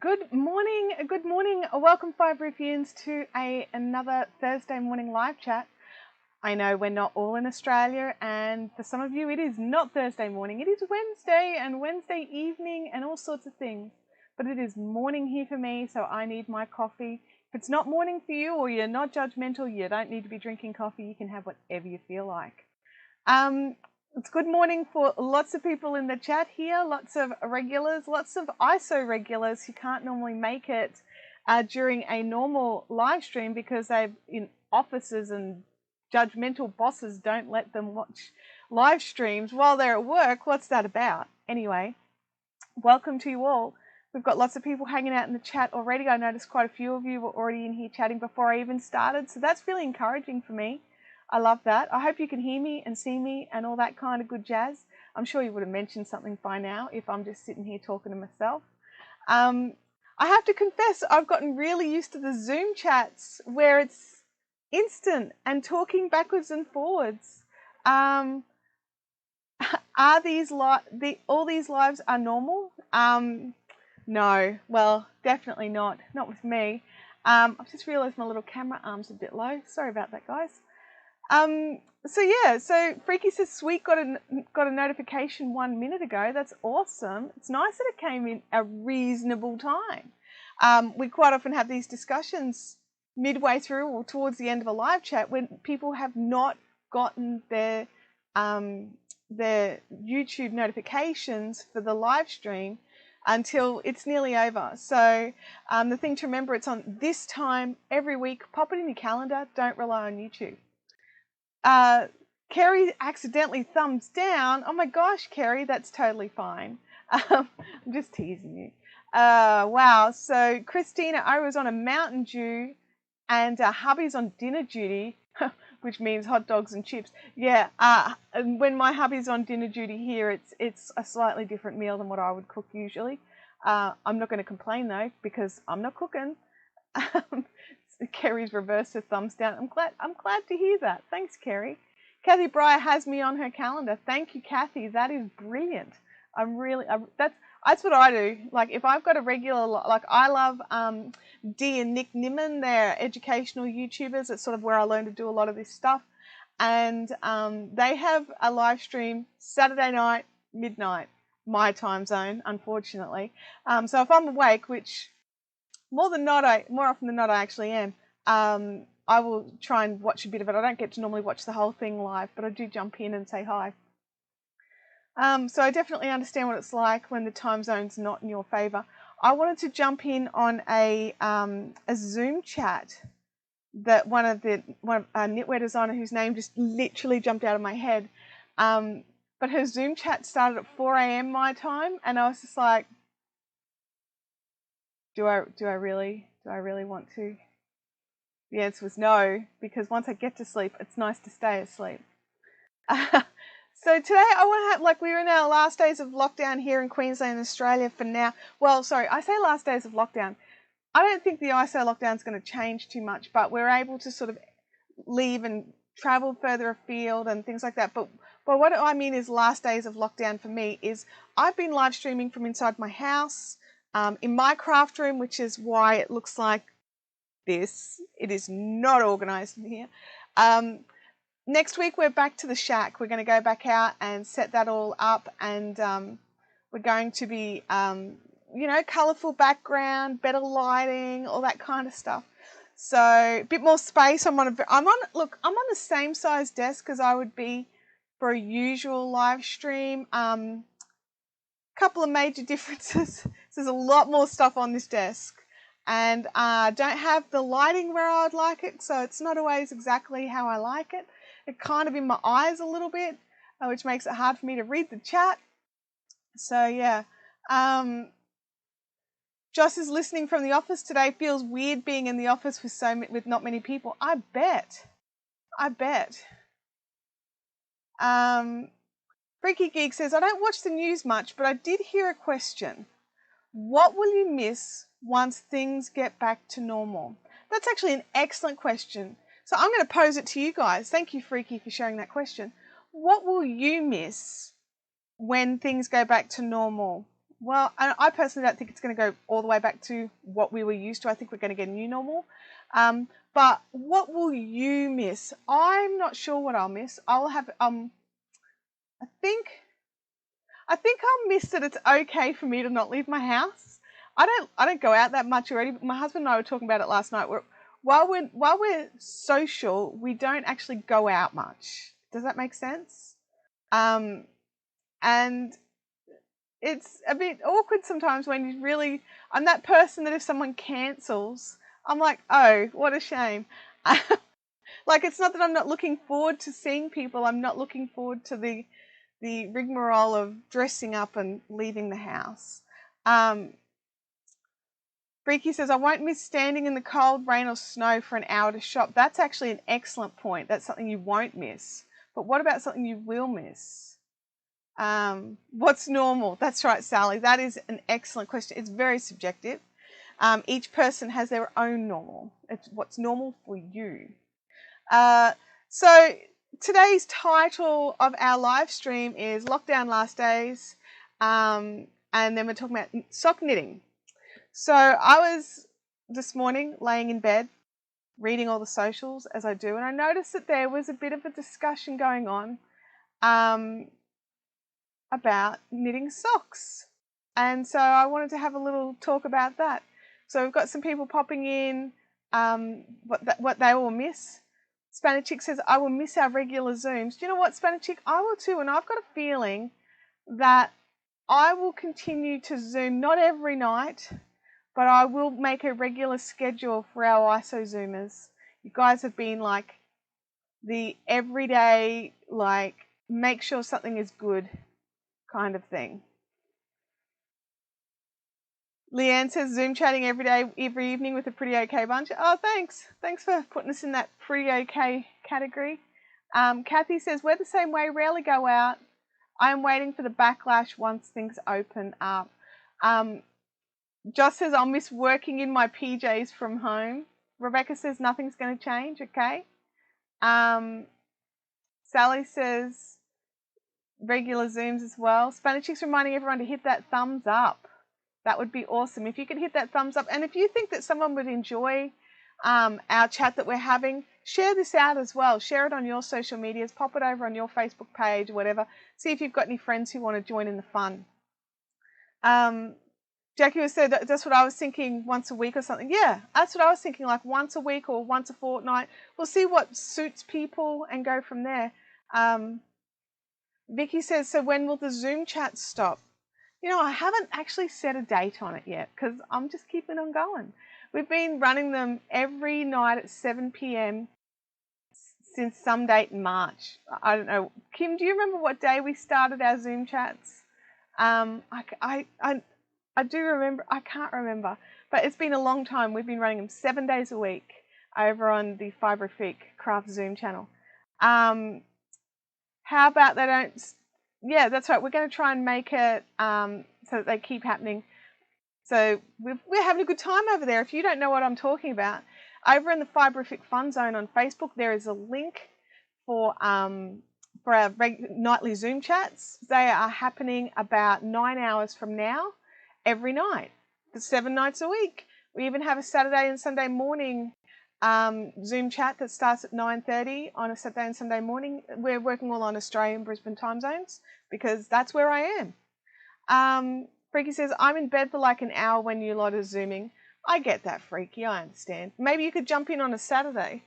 Good morning. Welcome, Fiberifians, to another Thursday morning live chat. I know we're not all in Australia, and for some of you, it is not Thursday morning. It is Wednesday and Wednesday evening and all sorts of things. But it is morning here for me, so I need my coffee. If it's not morning for you, or you're not judgmental, you don't need to be drinking coffee. You can have whatever you feel like. It's good morning for lots of people in the chat here, lots of regulars, lots of ISO regulars who can't normally make it during a normal live stream because they're in offices and judgmental bosses don't let them watch live streams while they're at work. What's that about? Anyway, welcome to you all. We've got lots of people hanging out in the chat already. I noticed quite a few of you were already in here chatting before I even started, so that's really encouraging for me. I love that. I hope you can hear me and see me and all that kind of good jazz. I'm sure you would have mentioned something by now if I'm just sitting here talking to myself. I have to confess, I've gotten really used to the Zoom chats where it's instant and talking backwards and forwards. Are these all these lives are normal? No, well, definitely not. Not with me. I've just realised my little camera arm's a bit low. Sorry about that, guys. So Freaky says Sweet got a notification 1 minute ago. That's awesome. It's nice that it came in a reasonable time. We quite often have these discussions midway through or towards the end of a live chat when people have not gotten their YouTube notifications for the live stream until it's nearly over. So the thing to remember, it's on this time every week. Pop it in your calendar. Don't rely on YouTube. Kerry accidentally thumbs down. Oh my gosh, Kerry, that's totally fine. I'm just teasing you. Wow. So Christina, I was on a Mountain Dew and hubby's on dinner duty, which means hot dogs and chips. Yeah. And when my hubby's on dinner duty here, it's a slightly different meal than what I would cook usually. I'm not going to complain though because I'm not cooking. Kerry's reversed her thumbs down. I'm glad to hear that. Thanks, Kerry. Kathy Breyer has me on her calendar. Thank you, Kathy. That is brilliant. That's what I do. Like if I've got a regular, like I love Dee and Nick Nimmin. They're educational YouTubers. It's sort of where I learned to do a lot of this stuff. And they have a live stream Saturday night, midnight, my time zone, unfortunately. So if I'm awake, which more often than not, I actually am. I will try and watch a bit of it. I don't get to normally watch the whole thing live, but I do jump in and say hi. So I definitely understand what it's like when the time zone's not in your favour. I wanted to jump in on a Zoom chat that one of a knitwear designer whose name just literally jumped out of my head. But her Zoom chat started at 4 a.m. my time, and I was just like, Do I really want to? The answer was no, because once I get to sleep, it's nice to stay asleep. So today I want to have, we're in our last days of lockdown here in Queensland, Australia for now. Well, sorry, I say last days of lockdown. I don't think the ISO lockdown is going to change too much, but we're able to sort of leave and travel further afield and things like that. But what I mean is last days of lockdown for me is I've been live streaming from inside my house. In my craft room, which is why it looks like this. It is not organised in here. Next week, we're back to the shack. We're going to go back out and set that all up, and we're going to be, colourful background, better lighting, all that kind of stuff. So a bit more space. I'm on the same size desk as I would be for a usual live stream. Couple of major differences. There's a lot more stuff on this desk, and I don't have the lighting where I'd like it, so it's not always exactly how I like it. It's kind of in my eyes a little bit, which makes it hard for me to read the chat. So yeah, Joss is listening from the office today. Feels weird being in the office with not many people. I bet. Freaky Geek says, I don't watch the news much, but I did hear a question. What will you miss once things get back to normal? That's actually an excellent question. So I'm going to pose it to you guys. Thank you, Freaky, for sharing that question. What will you miss when things go back to normal? well, I personally don't think it's going to go all the way back to what we were used to. I think we're going to get a new normal. But what will you miss? I'm not sure what I'll miss. I'll have I think I'll miss that it's okay for me to not leave my house. I don't go out that much already. My husband and I were talking about it last night. While we're social, we don't actually go out much. Does that make sense? And it's a bit awkward sometimes when you really, I'm that person that if someone cancels, I'm like, oh, what a shame. Like, it's not that I'm not looking forward to seeing people. I'm not looking forward to the rigmarole of dressing up and leaving the house. Freaky says, I won't miss standing in the cold, rain or snow for an hour to shop. That's actually an excellent point. That's something you won't miss. But what about something you will miss? What's normal? That's right, Sally. That is an excellent question. It's very subjective. Each person has their own normal. It's what's normal for you. So today's title of our live stream is Lockdown Last Days. And then we're talking about sock knitting. So I was this morning laying in bed, reading all the socials as I do, and I noticed that there was a bit of a discussion going on about knitting socks. And so I wanted to have a little talk about that. So we've got some people popping in what they will miss. Spanish Chick says, I will miss our regular Zooms. Do you know what, Spanish Chick? I will too, and I've got a feeling that I will continue to Zoom, not every night, but I will make a regular schedule for our ISO Zoomers. You guys have been like the everyday, like, make sure something is good kind of thing. Leanne says, Zoom chatting every day, every evening with a pretty okay bunch. Oh, thanks. Thanks for putting us in that pretty okay category. Kathy says, we're the same way, rarely go out. I am waiting for the backlash once things open up. Joss says, I'll miss working in my PJs from home. Rebecca says, nothing's going to change, okay. Sally says, regular Zooms as well. Spanish Chick's reminding everyone to hit that thumbs up. That would be awesome. If you could hit that thumbs up. And if you think that someone would enjoy our chat that we're having, share this out as well. Share it on your social medias. Pop it over on your Facebook page or whatever. See if you've got any friends who want to join in the fun. Jackie was said, that's what I was thinking, once a week or something. Yeah, that's what I was thinking, like once a week or once a fortnight. We'll see what suits people and go from there. Vicky says, so when will the Zoom chat stop? You know, I haven't actually set a date on it yet because I'm just keeping on going. We've been running them every night at 7 p.m. since some date in March. I don't know. Kim, do you remember what day we started our Zoom chats? I do remember. I can't remember. But it's been a long time. We've been running them 7 days a week over on the Fiberific Craft Zoom channel. How about they don't... Yeah, that's right. We're going to try and make it so that they keep happening. So we're having a good time over there. If you don't know what I'm talking about, over in the Fiberific Fun Zone on Facebook, there is a link for our nightly Zoom chats. They are happening about 9 hours from now, every night, for 7 nights a week. We even have a Saturday and Sunday morning Zoom chat that starts at 9:30 on a Saturday and Sunday morning. We're working all on Australian Brisbane time zones because that's where I am. Freaky says, I'm in bed for like an hour when you lot are Zooming. I get that, Freaky. I understand. Maybe you could jump in on a Saturday.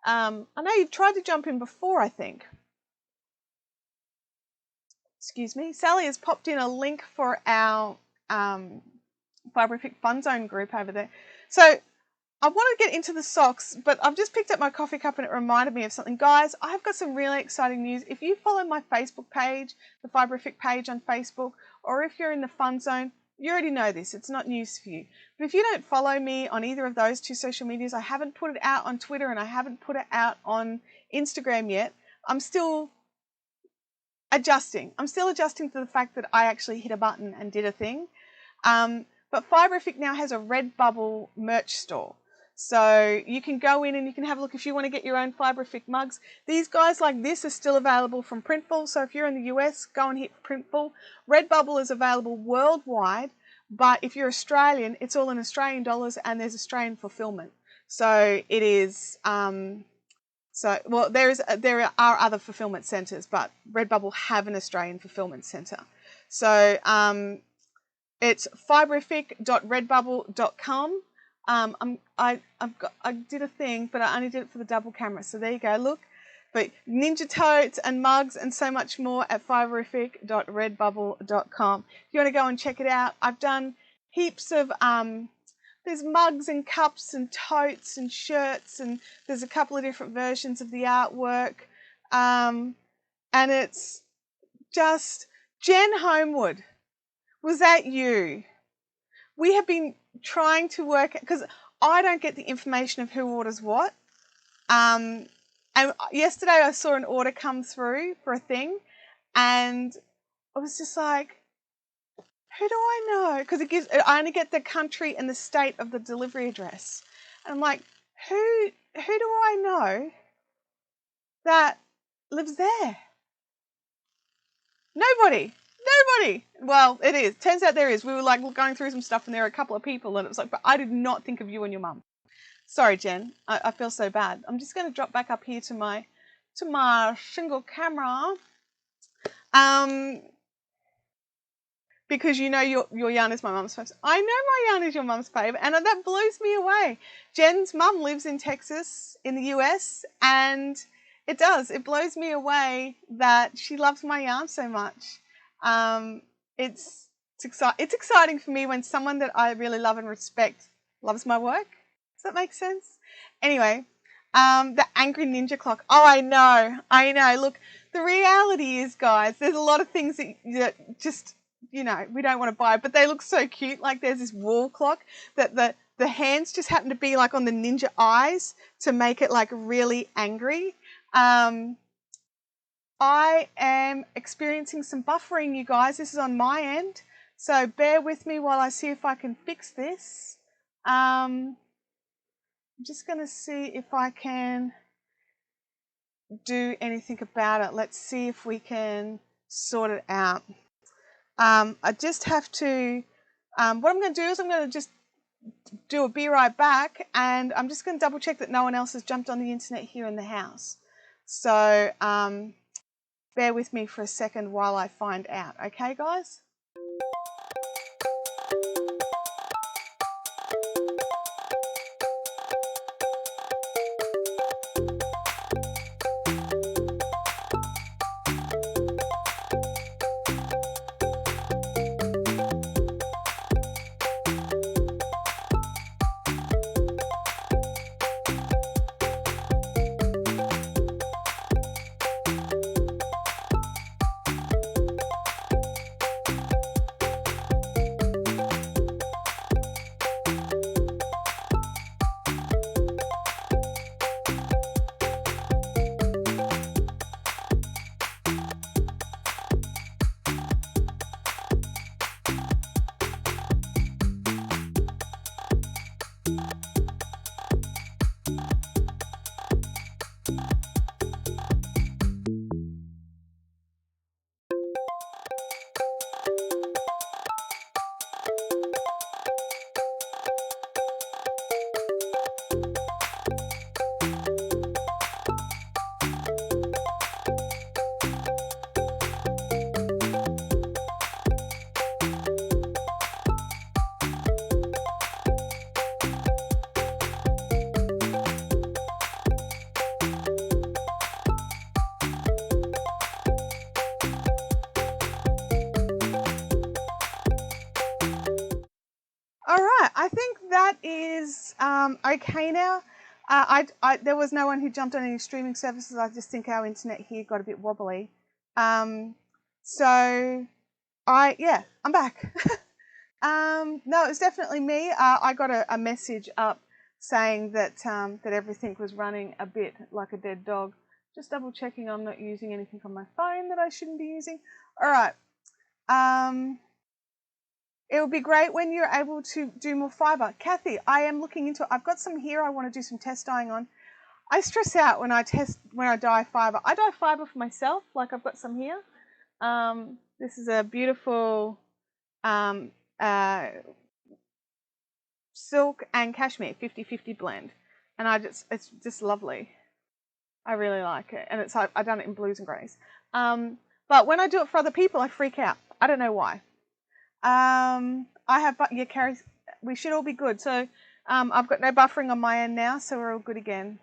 I know you've tried to jump in before, I think. Excuse me. Sally has popped in a link for our Fiberific Fun Zone group over there. So I want to get into the socks, but I've just picked up my coffee cup and it reminded me of something. Guys, I've got some really exciting news. If you follow my Facebook page, the Fiberific page on Facebook, or if you're in the Fun Zone, you already know this. It's not news for you. But if you don't follow me on either of those two social medias, I haven't put it out on Twitter and I haven't put it out on Instagram yet. I'm still adjusting. I'm still adjusting to the fact that I actually hit a button and did a thing. But Fiberific now has a Redbubble merch store. So you can go in and you can have a look if you want to get your own Fiberific mugs. These guys like this are still available from Printful. So if you're in the US, go and hit Printful. Redbubble is available worldwide, but if you're Australian, it's all in Australian dollars and there's Australian fulfillment. So it is, well, there are other fulfillment centres, but Redbubble have an Australian fulfillment centre. So it's fiberific.redbubble.com. I did a thing, but I only did it for the double camera. So there you go. Look, but ninja totes and mugs and so much more at fiberific.redbubble.com. If you want to go and check it out, I've done heaps of there's mugs and cups and totes and shirts, and there's a couple of different versions of the artwork. And it's just Jen Homewood. Was that you? We have been trying to work, because I don't get the information of who orders what. And yesterday I saw an order come through for a thing, and I was just like, who do I know? Because I only get the country and the state of the delivery address. And I'm like, who do I know that lives there? Nobody. Well, it is. Turns out there is. We were like going through some stuff and there are a couple of people and it was like, but I did not think of you and your mum. Sorry, Jen. I feel so bad. I'm just going to drop back up here to my single camera. Because you know your yarn is my mum's favourite. I know my yarn is your mum's favourite, and that blows me away. Jen's mum lives in Texas in the US, and it blows me away that she loves my yarn so much. It's exciting for me when someone that I really love and respect loves my work. Does that make sense? Anyway, the Angry Ninja Clock. Oh, I know. Look, the reality is, guys, there's a lot of things that just, you know, we don't want to buy, but they look so cute. Like there's this wall clock that the hands just happen to be like on the ninja eyes to make it like really angry. I am experiencing some buffering, you guys. This is on my end, so bear with me while I see if I can fix this. I'm just going to see if I can do anything about it. Let's see if we can sort it out. I just have to, what I'm going to do is I'm going to just do a be right back, and I'm just going to double check that no one else has jumped on the internet here in the house. So bear with me for a second while I find out. Okay, guys? All right, I think that is okay now. There was no one who jumped on any streaming services. I just think our internet here got a bit wobbly. I'm back. No, it was definitely me. I got a message up saying that that everything was running a bit like a dead dog. Just double checking I'm not using anything on my phone that I shouldn't be using. All right. It would be great when you're able to do more fiber. Kathy, I am looking into it. I've got some here I want to do some test dyeing on. I stress out when I dye fiber. I dye fiber for myself, like I've got some here. This is a beautiful silk and cashmere 50-50 blend, and it's just lovely. I really like it, and I've done it in blues and greys. But when I do it for other people, I freak out. I don't know why. Carrie, we should all be good. So I've got no buffering on my end now, so we're all good again.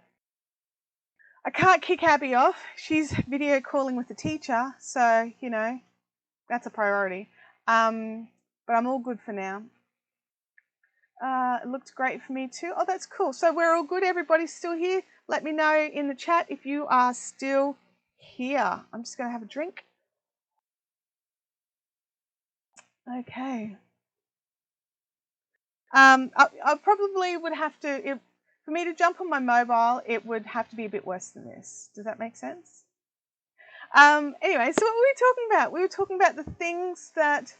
I can't kick Abby off. She's video calling with the teacher, so, you know, that's a priority. But I'm all good for now. It looked great for me too. Oh, that's cool. So we're all good. Everybody's still here. Let me know in the chat if you are still here. I'm just going to have a drink. Okay. I probably would have to, for me to jump on my mobile, it would have to be a bit worse than this. Does that make sense? Anyway, so what were we talking about? We were talking about the things that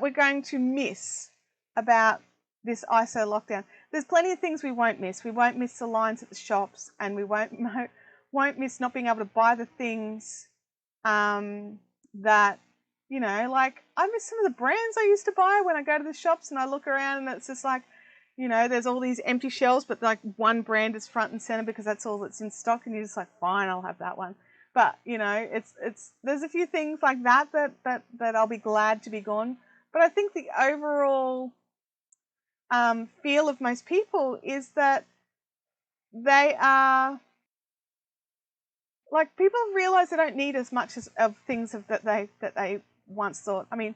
we're going to miss about this ISO lockdown. There's plenty of things we won't miss. We won't miss the lines at the shops, and we won't miss not being able to buy the things that, you know, like I miss some of the brands I used to buy when I go to the shops and I look around and it's just like, you know, there's all these empty shelves, but like one brand is front and center because that's all that's in stock, and you're just like, fine, I'll have that one. But, you know, there's a few things like that I'll be glad to be gone. But I think the overall feel of most people is that they are, like, people realize they don't need as much of things that they once thought. I mean,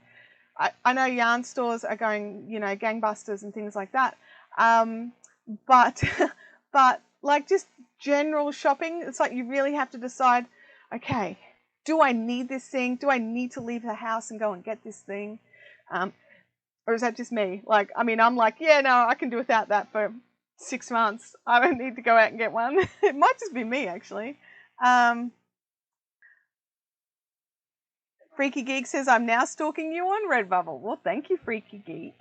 I know yarn stores are going, you know, gangbusters and things like that. But like just general shopping, it's like you really have to decide, okay, do I need this thing? Do I need to leave the house and go and get this thing? Or is that just me? Like, I mean, I'm like, yeah, no, I can do without that for 6 months. I don't need to go out and get one. It might just be me, actually. Freaky Geek says, I'm now stalking you on Redbubble. Well, thank you, Freaky Geek.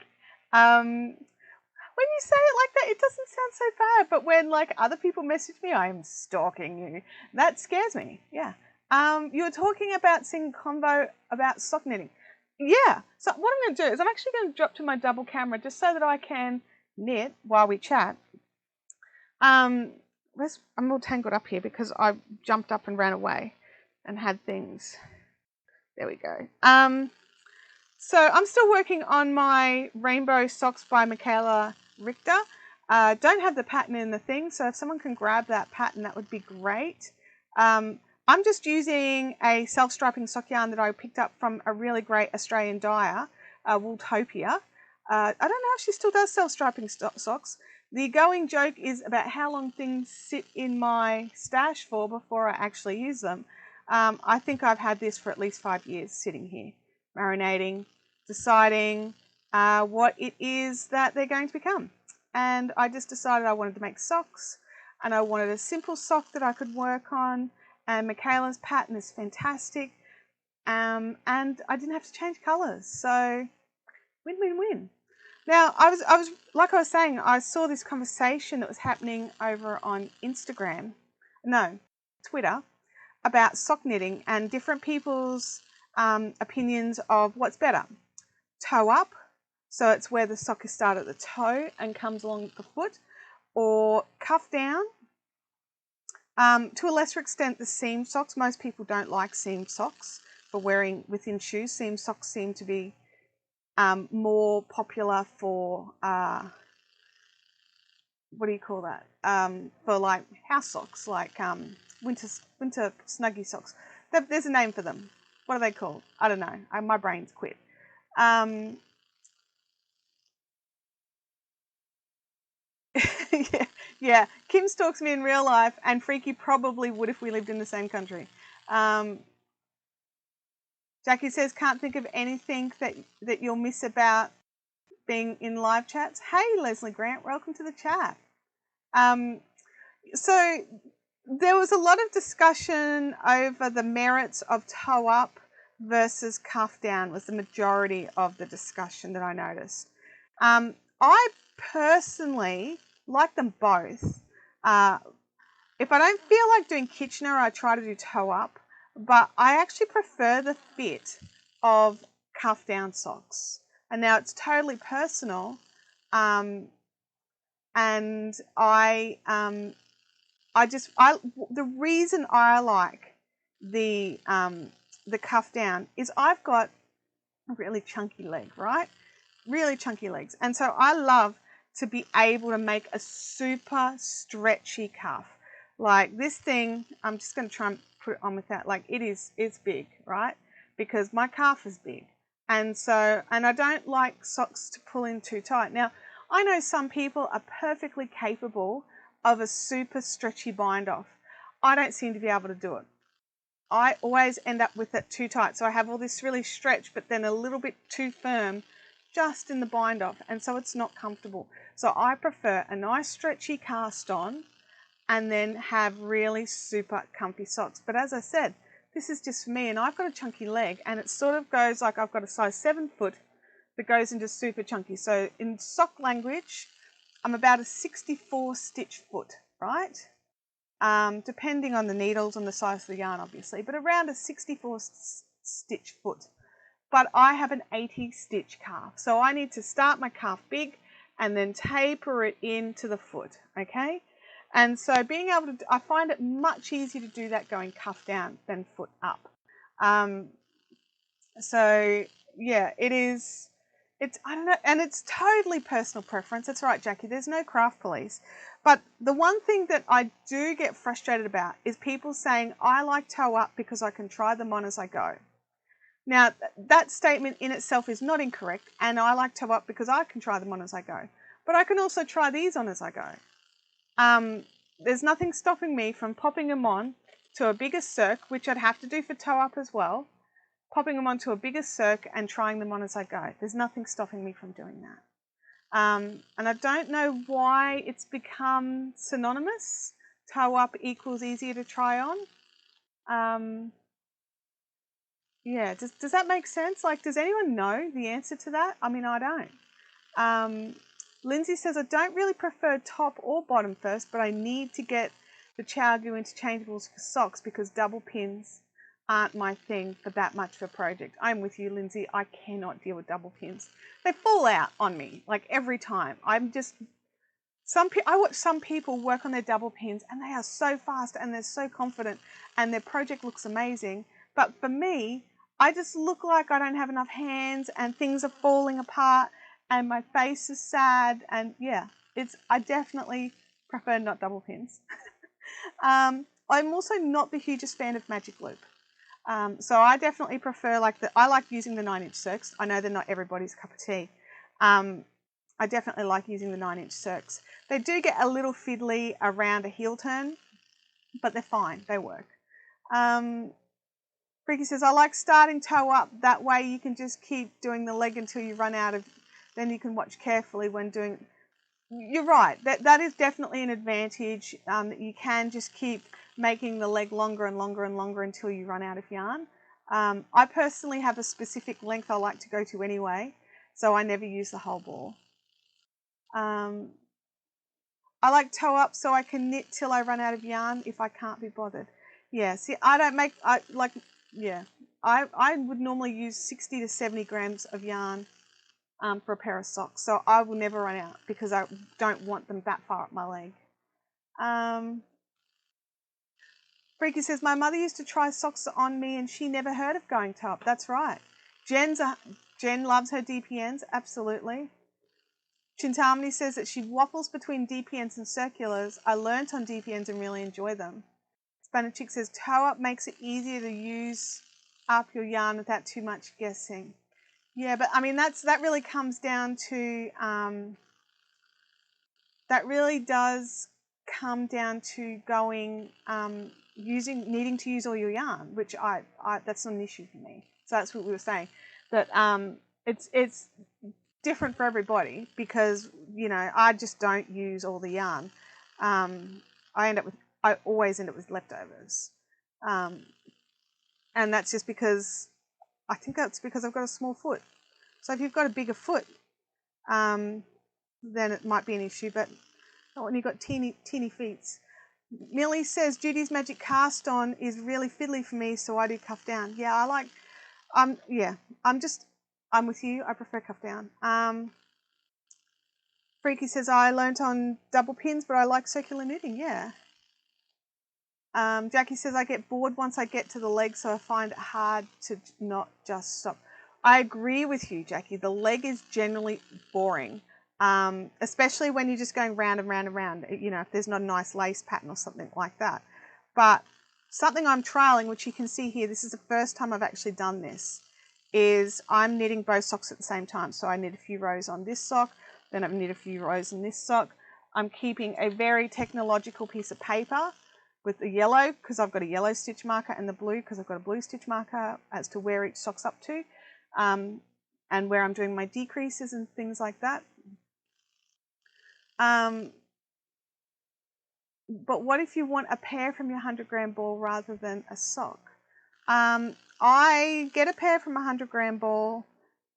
When you say it like that, it doesn't sound so bad. But when, like, other people message me, I'm stalking you. That scares me, yeah. You were talking about seeing convo about sock knitting. Yeah, so what I'm going to do is I'm actually going to drop to my double camera just so that I can knit while we chat. I'm all tangled up here because I jumped up and ran away and had things. There we go. So I'm still working on my rainbow socks by Michaela Richter. Don't have the pattern in the thing, so if someone can grab that pattern, that would be great. I'm just using a self-striping sock yarn that I picked up from a really great Australian dyer, Wooltopia. I don't know if she still does self-striping socks. The going joke is about how long things sit in my stash for before I actually use them. I think I've had this for at least 5 years sitting here, marinating, deciding what it is that they're going to become. And I just decided I wanted to make socks, and I wanted a simple sock that I could work on. And Michaela's pattern is fantastic, and I didn't have to change colours, so win-win-win. Now, I was like I was saying, I saw this conversation that was happening over on Twitter, about sock knitting and different people's opinions of what's better. Toe up, so it's where the sock is started at the toe and comes along the foot, or cuff down. To a lesser extent, the seam socks. Most people don't like seam socks for wearing within shoes. Seam socks seem to be more popular for, what do you call that? For like house socks, like winter snuggie socks. There's a name for them. What are they called? I don't know. My brain's quit. Yeah. Kim stalks me in real life, and Freaky probably would if we lived in the same country. Jackie says, can't think of anything that you'll miss about being in live chats. Hey, Leslie Grant, welcome to the chat. So there was a lot of discussion over the merits of toe up versus cuff down was the majority of the discussion that I noticed. I personally like them both. If I don't feel like doing Kitchener, I try to do toe up, but I actually prefer the fit of cuff down socks. And now it's totally personal, and the reason I like the cuff down is I've got a really chunky leg, right? Really chunky legs. And so I love to be able to make a super stretchy cuff. Like this thing, I'm just going to try and put it on with that. Like it's big, right? Because my calf is big. And I don't like socks to pull in too tight. Now, I know some people are perfectly capable of a super stretchy bind off. I don't seem to be able to do it. I always end up with it too tight. So I have all this really stretch, but then a little bit too firm just in the bind off. And so it's not comfortable. So I prefer a nice stretchy cast on and then have really super comfy socks. But as I said, this is just for me, and I've got a chunky leg, and it sort of goes like I've got a size 7 foot that goes into super chunky. So in sock language, I'm about a 64 stitch foot, right? Depending on the needles and the size of the yarn, obviously, but around a 64 stitch foot. But I have an 80 stitch calf, so I need to start my calf big and then taper it into the foot, okay? And so being able to, I find it much easier to do that going cuff down than foot up. So yeah, I don't know, and it's totally personal preference. That's right, Jackie, there's no craft police. But the one thing that I do get frustrated about is people saying, I like toe up because I can try them on as I go. Now, that statement in itself is not incorrect, and I like toe up because I can try them on as I go. But I can also try these on as I go. There's nothing stopping me from popping them on to a bigger circ, which I'd have to do for toe up as well, popping them onto a bigger circ and trying them on as I go. There's nothing stopping me from doing that. And I don't know why it's become synonymous. Toe up equals easier to try on. Yeah, does that make sense? Like, does anyone know the answer to that? I mean, I don't. Lindsay says, I don't really prefer top or bottom first, but I need to get the ChowGoo interchangeables for socks because double pins aren't my thing for that much of a project. I'm with you, Lindsay. I cannot deal with double pins. They fall out on me, like every time. I watch some people work on their double pins and they are so fast and they're so confident and their project looks amazing. But for me, I just look like I don't have enough hands and things are falling apart and my face is sad, and yeah, I definitely prefer not double pins. I'm also not the hugest fan of magic loop. So I definitely prefer I like using the 9-inch circs. I know they're not everybody's cup of tea. I definitely like using the 9-inch circs. They do get a little fiddly around a heel turn, but they're fine, they work. Freaky says, I like starting toe up. That way you can just keep doing the leg until you run out of, then you can watch carefully when doing. You're right, that is definitely an advantage. You can just keep making the leg longer and longer and longer until you run out of yarn. I personally have a specific length I like to go to anyway, so I never use the whole ball. I like toe up so I can knit till I run out of yarn if I can't be bothered. Yeah, see, I would normally use 60 to 70 grams of yarn for a pair of socks, so I will never run out because I don't want them that far up my leg. Freaky says, my mother used to try socks on me and she never heard of going toe up. That's right. Jen loves her DPNs, absolutely. Chintamani says that she waffles between DPNs and circulars. I learnt on DPNs and really enjoy them. Spanish Chick says, toe up makes it easier to use up your yarn without too much guessing. Yeah, but I mean, that really comes down to, that really does come down to going, needing to use all your yarn, which that's not an issue for me. So that's what we were saying, that it's different for everybody because, you know, I just don't use all the yarn. I always end up with leftovers. And that's just because I think that's because I've got a small foot. So if you've got a bigger foot, then it might be an issue, but not when you've got teeny feet. Millie says, Judy's Magic Cast On is really fiddly for me, so I do cuff down. Yeah, I like, yeah, I'm with you. I prefer cuff down. Freaky says, I learnt on double pins, but I like circular knitting. Yeah. Jackie says, I get bored once I get to the leg, so I find it hard to not just stop. I agree with you, Jackie. The leg is generally boring, especially when you're just going round and round and round, you know, if there's not a nice lace pattern or something like that. But something I'm trialing, which you can see here, this is the first time I've actually done this, is I'm knitting both socks at the same time. So I knit a few rows on this sock, then I've knit a few rows on this sock. I'm keeping a very technological piece of paper with the yellow, because I've got a yellow stitch marker, and the blue, because I've got a blue stitch marker, as to where each sock's up to, and where I'm doing my decreases and things like that. But what if you want a pair from your 100-gram ball rather than a sock? I get a pair from a 100-gram ball,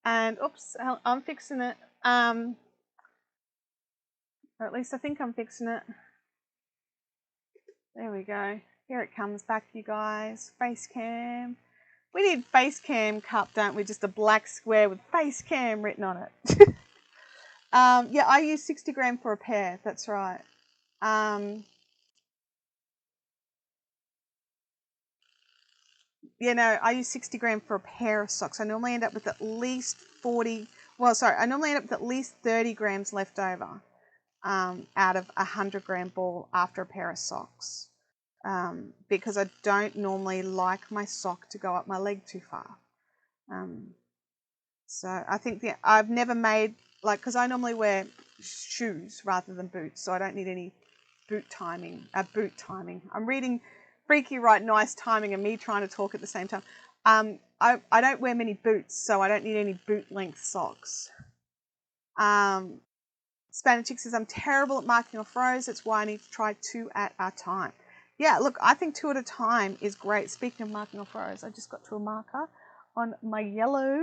and oops, I'm fixing it. Or at least I think I'm fixing it. There we go. Here it comes back, you guys. Face cam. We need face cam cup, don't we? Just a black square with face cam written on it. Yeah, I use 60 gram for a pair. That's right. You know, I use 60 gram for a pair of socks. I normally end up with at least 40. Well, sorry, I normally end up with at least 30 grams left over out of a 100-gram ball after a pair of socks. Because I don't normally like my sock to go up my leg too far. So I think I've never made, like, because I normally wear shoes rather than boots, so I don't need any boot timing. I'm reading Freaky write nice timing and me trying to talk at the same time. I don't wear many boots, so I don't need any boot length socks. Spanish Chick says, I'm terrible at marking off rows. That's why I need to try 2 at a time. Yeah, look, I think 2 at a time is great. Speaking of marking off rows, I just got to a marker on my yellow.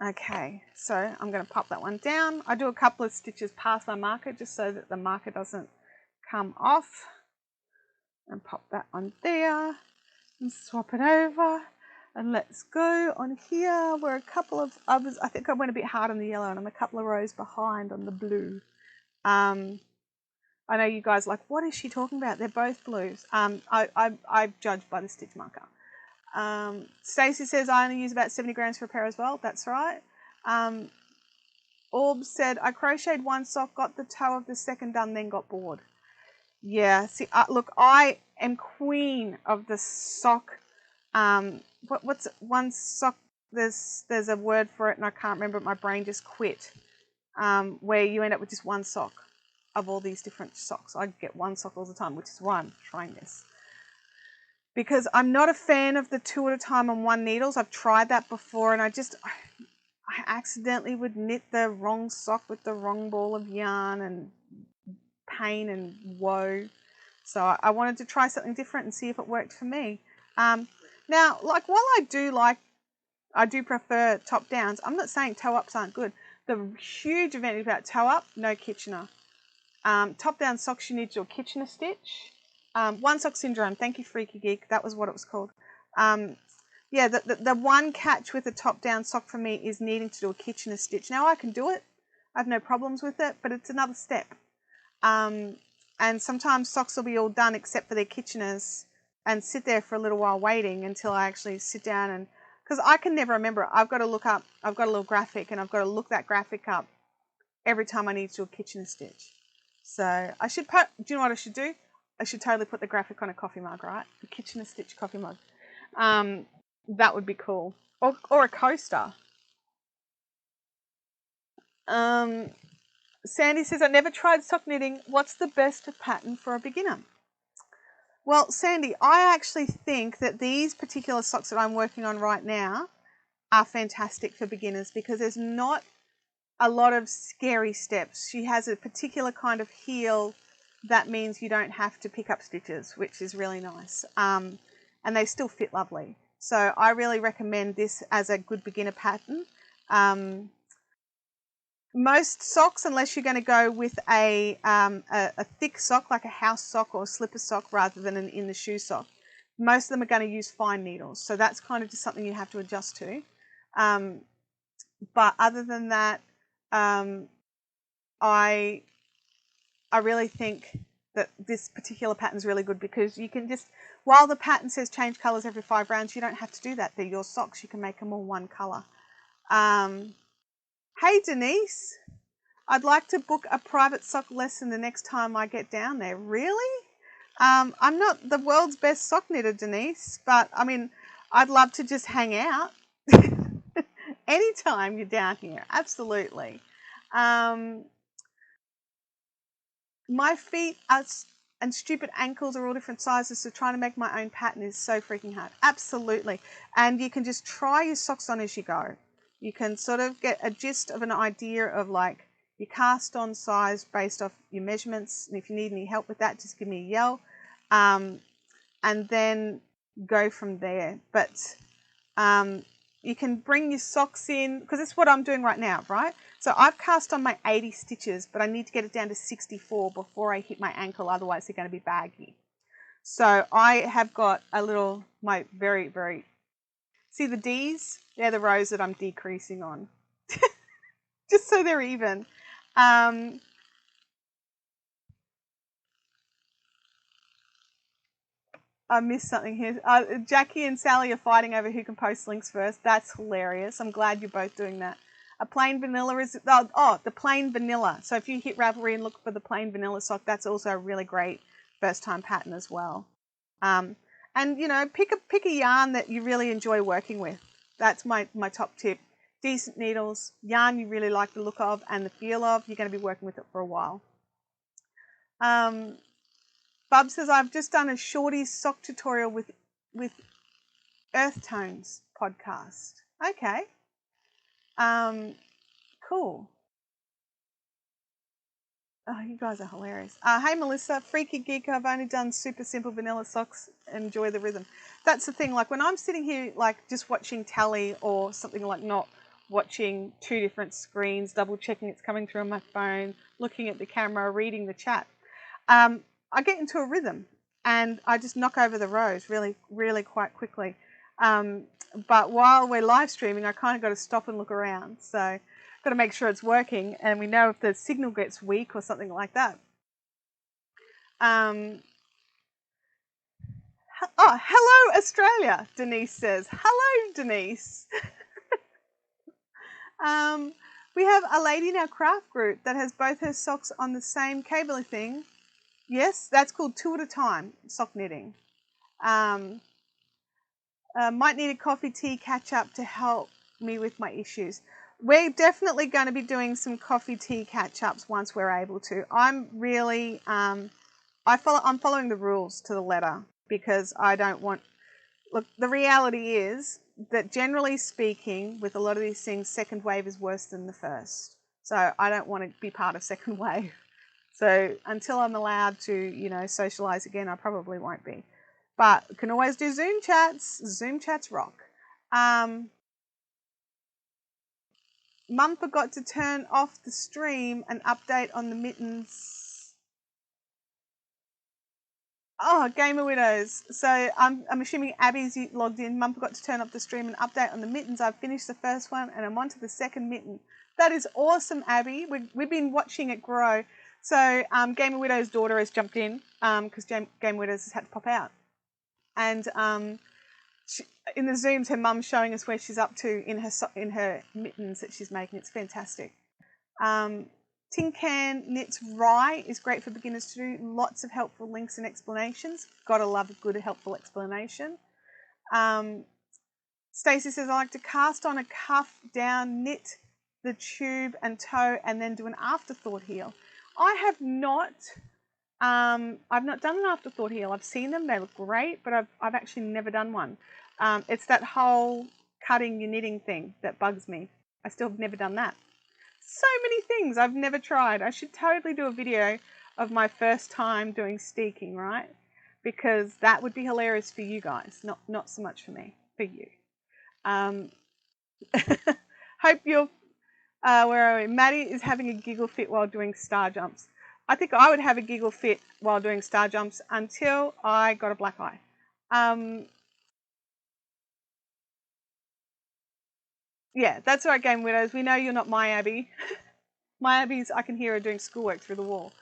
Okay, so I'm going to pop that one down. I do a couple of stitches past my marker just so that the marker doesn't come off. And pop that on there and swap it over. And let's go on here. We're a couple of others. I think I went a bit hard on the yellow and I'm a couple of rows behind on the blue. I know you guys are like, what is she talking about? They're both blues. I judge by the stitch marker. Stacey says I only use about 70 grams for a pair as well. That's right. Orb said I crocheted one sock, got the toe of the second done, then got bored. Yeah. See, look, I am queen of the sock. What's one sock? There's a word for it, and I can't remember it. My brain just quit. Where you end up with just one sock of all these different socks. I get one sock all the time, which is why I'm trying this. Because I'm not a fan of the 2 at a time on one needles. I've tried that before, and I accidentally would knit the wrong sock with the wrong ball of yarn, and pain and woe. So I wanted to try something different and see if it worked for me. Now, like, while I do prefer top downs, I'm not saying toe ups aren't good. The huge advantage about toe up, no Kitchener. Top down socks, you need to do a Kitchener stitch. One sock syndrome, thank you Freaky Geek, that was what it was called. Yeah, the one catch with a top down sock for me is needing to do a Kitchener stitch. Now I can do it, I have no problems with it, but it's another step. And sometimes socks will be all done except for their Kitcheners and sit there for a little while waiting until I actually sit down, and because I can never remember it. I've got a little graphic and I've got to look that graphic up every time I need to do a Kitchener stitch. So I should do you know what I should do? I should totally put the graphic on a coffee mug, right? The Kitchener stitch coffee mug. That would be cool. Or a coaster. Sandy says, I never tried sock knitting. What's the best pattern for a beginner? Well, Sandy, I actually think that these particular socks that I'm working on right now are fantastic for beginners because there's not a lot of scary steps. She has a particular kind of heel that means you don't have to pick up stitches, which is really nice. and they still fit lovely. So I really recommend this as a good beginner pattern. Most socks, unless you're going to go with a thick sock like a house sock or a slipper sock rather than an in the shoe sock, most of them are going to use fine needles. So that's kind of just something you have to adjust to. But other than that, I really think that this particular pattern is really good because you can just, while the pattern says change colours every 5 rounds, you don't have to do that. They're your socks. You can make them all one colour. Hey, Denise, I'd like to book a private sock lesson the next time I get down there. Really? I'm not the world's best sock knitter, Denise, but I mean, I'd love to just hang out anytime you're down here. Absolutely. My feet and stupid ankles are all different sizes, so trying to make my own pattern is so freaking hard. Absolutely. And you can just try your socks on as you go. You can sort of get a gist of an idea of like your cast on size based off your measurements. And if you need any help with that, just give me a yell. And then go from there. But you can bring your socks in, because that's what I'm doing right now, right? So I've cast on my 80 stitches, but I need to get it down to 64 before I hit my ankle, otherwise they're going to be baggy. So I have got a little, my very, very, see the D's? They're the rows that I'm decreasing on, just so they're even. I missed something here. Jackie and Sally are fighting over who can post links first. That's hilarious. I'm glad you're both doing that. A plain vanilla is, the plain vanilla. So if you hit Ravelry and look for the plain vanilla sock, that's also a really great first time pattern as well. And you know, pick a yarn that you really enjoy working with. That's my top tip. Decent needles, yarn you really like the look of and the feel of. You're going to be working with it for a while. Bub says, I've just done a shorty sock tutorial with Earth Tones podcast. Okay. Cool. Oh, you guys are hilarious. Hey, Melissa, Freaky Geek, I've only done super simple vanilla socks. Enjoy the rhythm. That's the thing. Like when I'm sitting here, like just watching tally or something, like not watching 2 different screens, double checking it's coming through on my phone, looking at the camera, reading the chat. I get into a rhythm and I just knock over the rows really, really quite quickly. But while we're live streaming, I kind of got to stop and look around. So got to make sure it's working, and we know if the signal gets weak or something like that. Oh, hello, Australia, Denise says. Hello, Denise. We have a lady in our craft group that has both her socks on the same cable thing. Yes, that's called 2 at a time, sock knitting. Might need a coffee tea catch up to help me with my issues. We're definitely going to be doing some coffee tea catch ups once we're able to. I'm really, I'm following the rules to the letter because I don't want, look, the reality is that generally speaking, with a lot of these things, second wave is worse than the first. So I don't want to be part of second wave. So until I'm allowed to, you know, socialize again, I probably won't be. But can always do Zoom chats. Zoom chats rock. Mum forgot to turn off the stream and update on the mittens. Oh, Gamer Widows. So I'm assuming Abby's logged in. Mum forgot to turn off the stream and update on the mittens. I've finished the first one and I'm on to the second mitten. That is awesome, Abby. We've been watching it grow. So Gamer Widow's daughter has jumped in because Gamer Widows has had to pop out. And in the Zooms, her mum's showing us where she's up to in her mittens that she's making. It's fantastic. Tin Can Knits Rye is great for beginners to do. Lots of helpful links and explanations. Gotta love a good helpful explanation. Stacey says, I like to cast on a cuff down, knit the tube and toe, and then do an afterthought heel. I've not done an afterthought heel. I've seen them; they look great, but I've actually never done one. It's that whole cutting your knitting thing that bugs me. I still have never done that. So many things I've never tried. I should totally do a video of my first time doing steeking, right? because that would be hilarious for you guys, not so much for me, for you. Hope you're, where are we? Maddie is having a giggle fit while doing star jumps. I think I would have a giggle fit while doing star jumps until I got a black eye. Yeah, that's right, Game Widows. We know you're not my Abby. My Abby's, I can hear her doing schoolwork through the wall.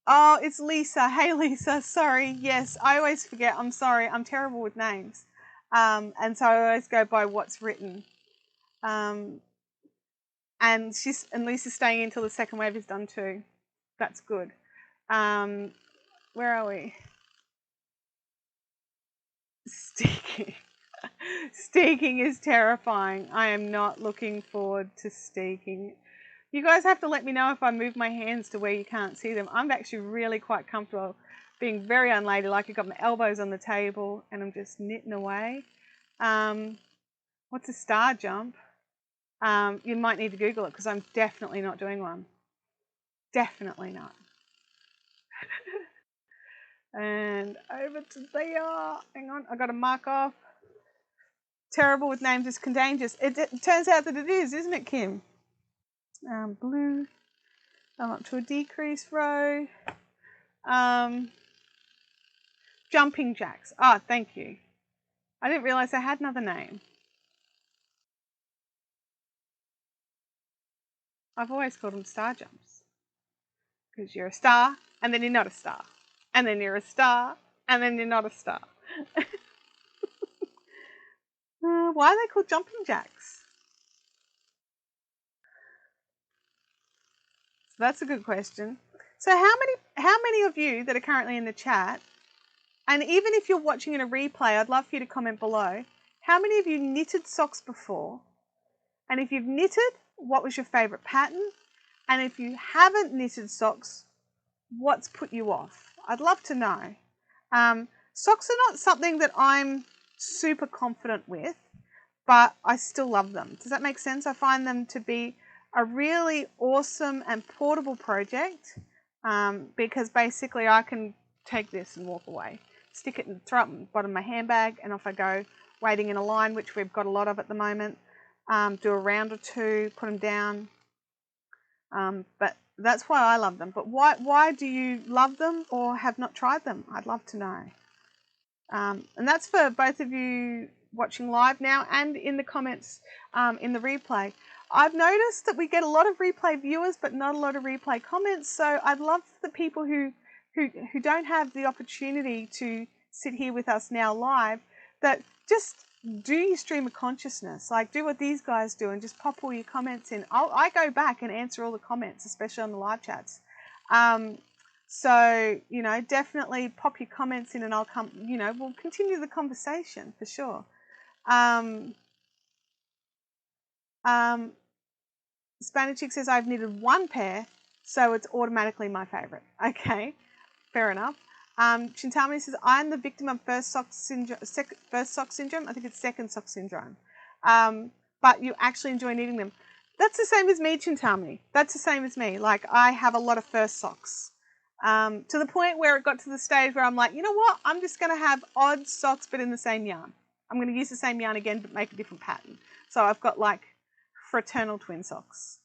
Oh, it's Lisa. Hey, Lisa. Sorry. Yes, I always forget. I'm sorry. I'm terrible with names. And so I always go by what's written. And Lisa's staying until the second wave is done too. That's good. Where are we? Steaking. Steaking is terrifying. I am not looking forward to steaking. You guys have to let me know if I move my hands to where you can't see them. I'm actually really quite comfortable being very unladylike. I've got my elbows on the table and I'm just knitting away. What's a star jump? You might need to Google it because I'm definitely not doing one. Definitely not. And over to there. Hang on, I got to mark off. Terrible with names is contagious. It turns out that it is, isn't it, Kim? Blue. I'm up to a decrease row. Jumping jacks. Ah, thank you. I didn't realise I had another name. I've always called them star jumps. Because you're a star, and then you're not a star. And then you're a star, and then you're not a star. Why are they called jumping jacks? So that's a good question. So how many of you that are currently in the chat, and even if you're watching in a replay, I'd love for you to comment below, how many of you knitted socks before? And if you've knitted, what was your favourite pattern? And if you haven't knitted socks, what's put you off? I'd love to know. Socks are not something that I'm super confident with, but I still love them. Does that make sense? I find them to be a really awesome and portable project because basically I can take this and walk away, stick it and throw it in the bottom of my handbag and off I go, waiting in a line, which we've got a lot of at the moment. Do a round or two, put them down. But that's why I love them. But why do you love them or have not tried them? I'd love to know. And that's for both of you watching live now and in the comments in the replay. I've noticed that we get a lot of replay viewers but not a lot of replay comments, so I'd love the people who don't have the opportunity to sit here with us now live, that just do your stream of consciousness, like do what these guys do and just pop all your comments in. I go back and answer all the comments, especially on the live chats. So, you know, definitely pop your comments in and I'll come, you know, we'll continue the conversation for sure. Spanish Chick says, I've knitted one pair, so it's automatically my favourite. Okay, fair enough. Chintami says, I'm the victim of first sock syndrome. I think it's second sock syndrome. But you actually enjoy knitting them. That's the same as me, Chintami. That's the same as me. Like, I have a lot of first socks. To the point where it got to the stage where I'm like, you know what? I'm just going to have odd socks, but in the same yarn. I'm going to use the same yarn again, but make a different pattern. So I've got like fraternal twin socks.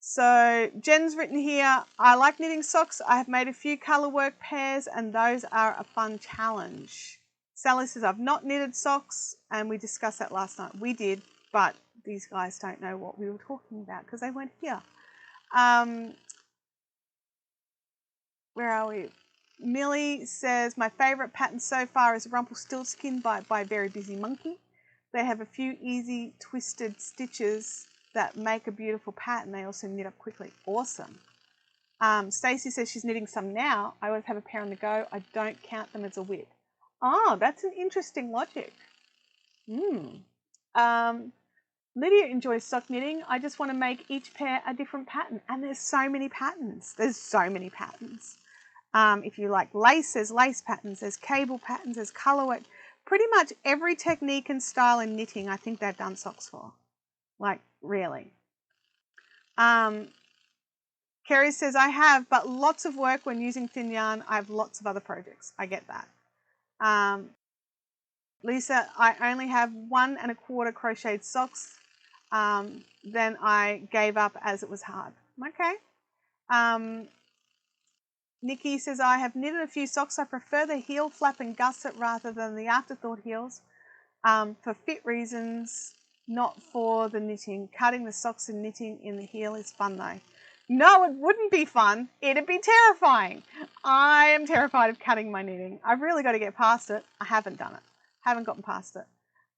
So Jen's written here, I like knitting socks. I have made a few colour work pairs and those are a fun challenge. Sally says, I've not knitted socks, and we discussed that last night. We did, but these guys don't know what we were talking about because they weren't here. Where are we? Millie says, my favourite pattern so far is Rumpelstiltskin by Very Busy Monkey. They have a few easy twisted stitches that make a beautiful pattern. They also knit up quickly. Awesome. Stacey says she's knitting some now. I always have a pair on the go. I don't count them as a WIP. Oh, that's an interesting logic. Lydia enjoys sock knitting. I just want to make each pair a different pattern. And there's so many patterns. There's so many patterns. If you like lace, there's lace patterns. There's cable patterns. There's colourwork. Pretty much every technique and style in knitting, I think they've done socks for. Like, really. Kerry says, I have, but lots of work when using thin yarn. I have lots of other projects. I get that. Lisa, I only have 1 1/4 crocheted socks. Then I gave up as it was hard. Okay. Nikki says, I have knitted a few socks. I prefer the heel flap and gusset rather than the afterthought heels for fit reasons, not for the knitting. Cutting the socks and knitting in the heel is fun though. No, it wouldn't be fun. It'd be terrifying. I am terrified of cutting my knitting. I've really got to get past it. I haven't done it. Haven't gotten past it.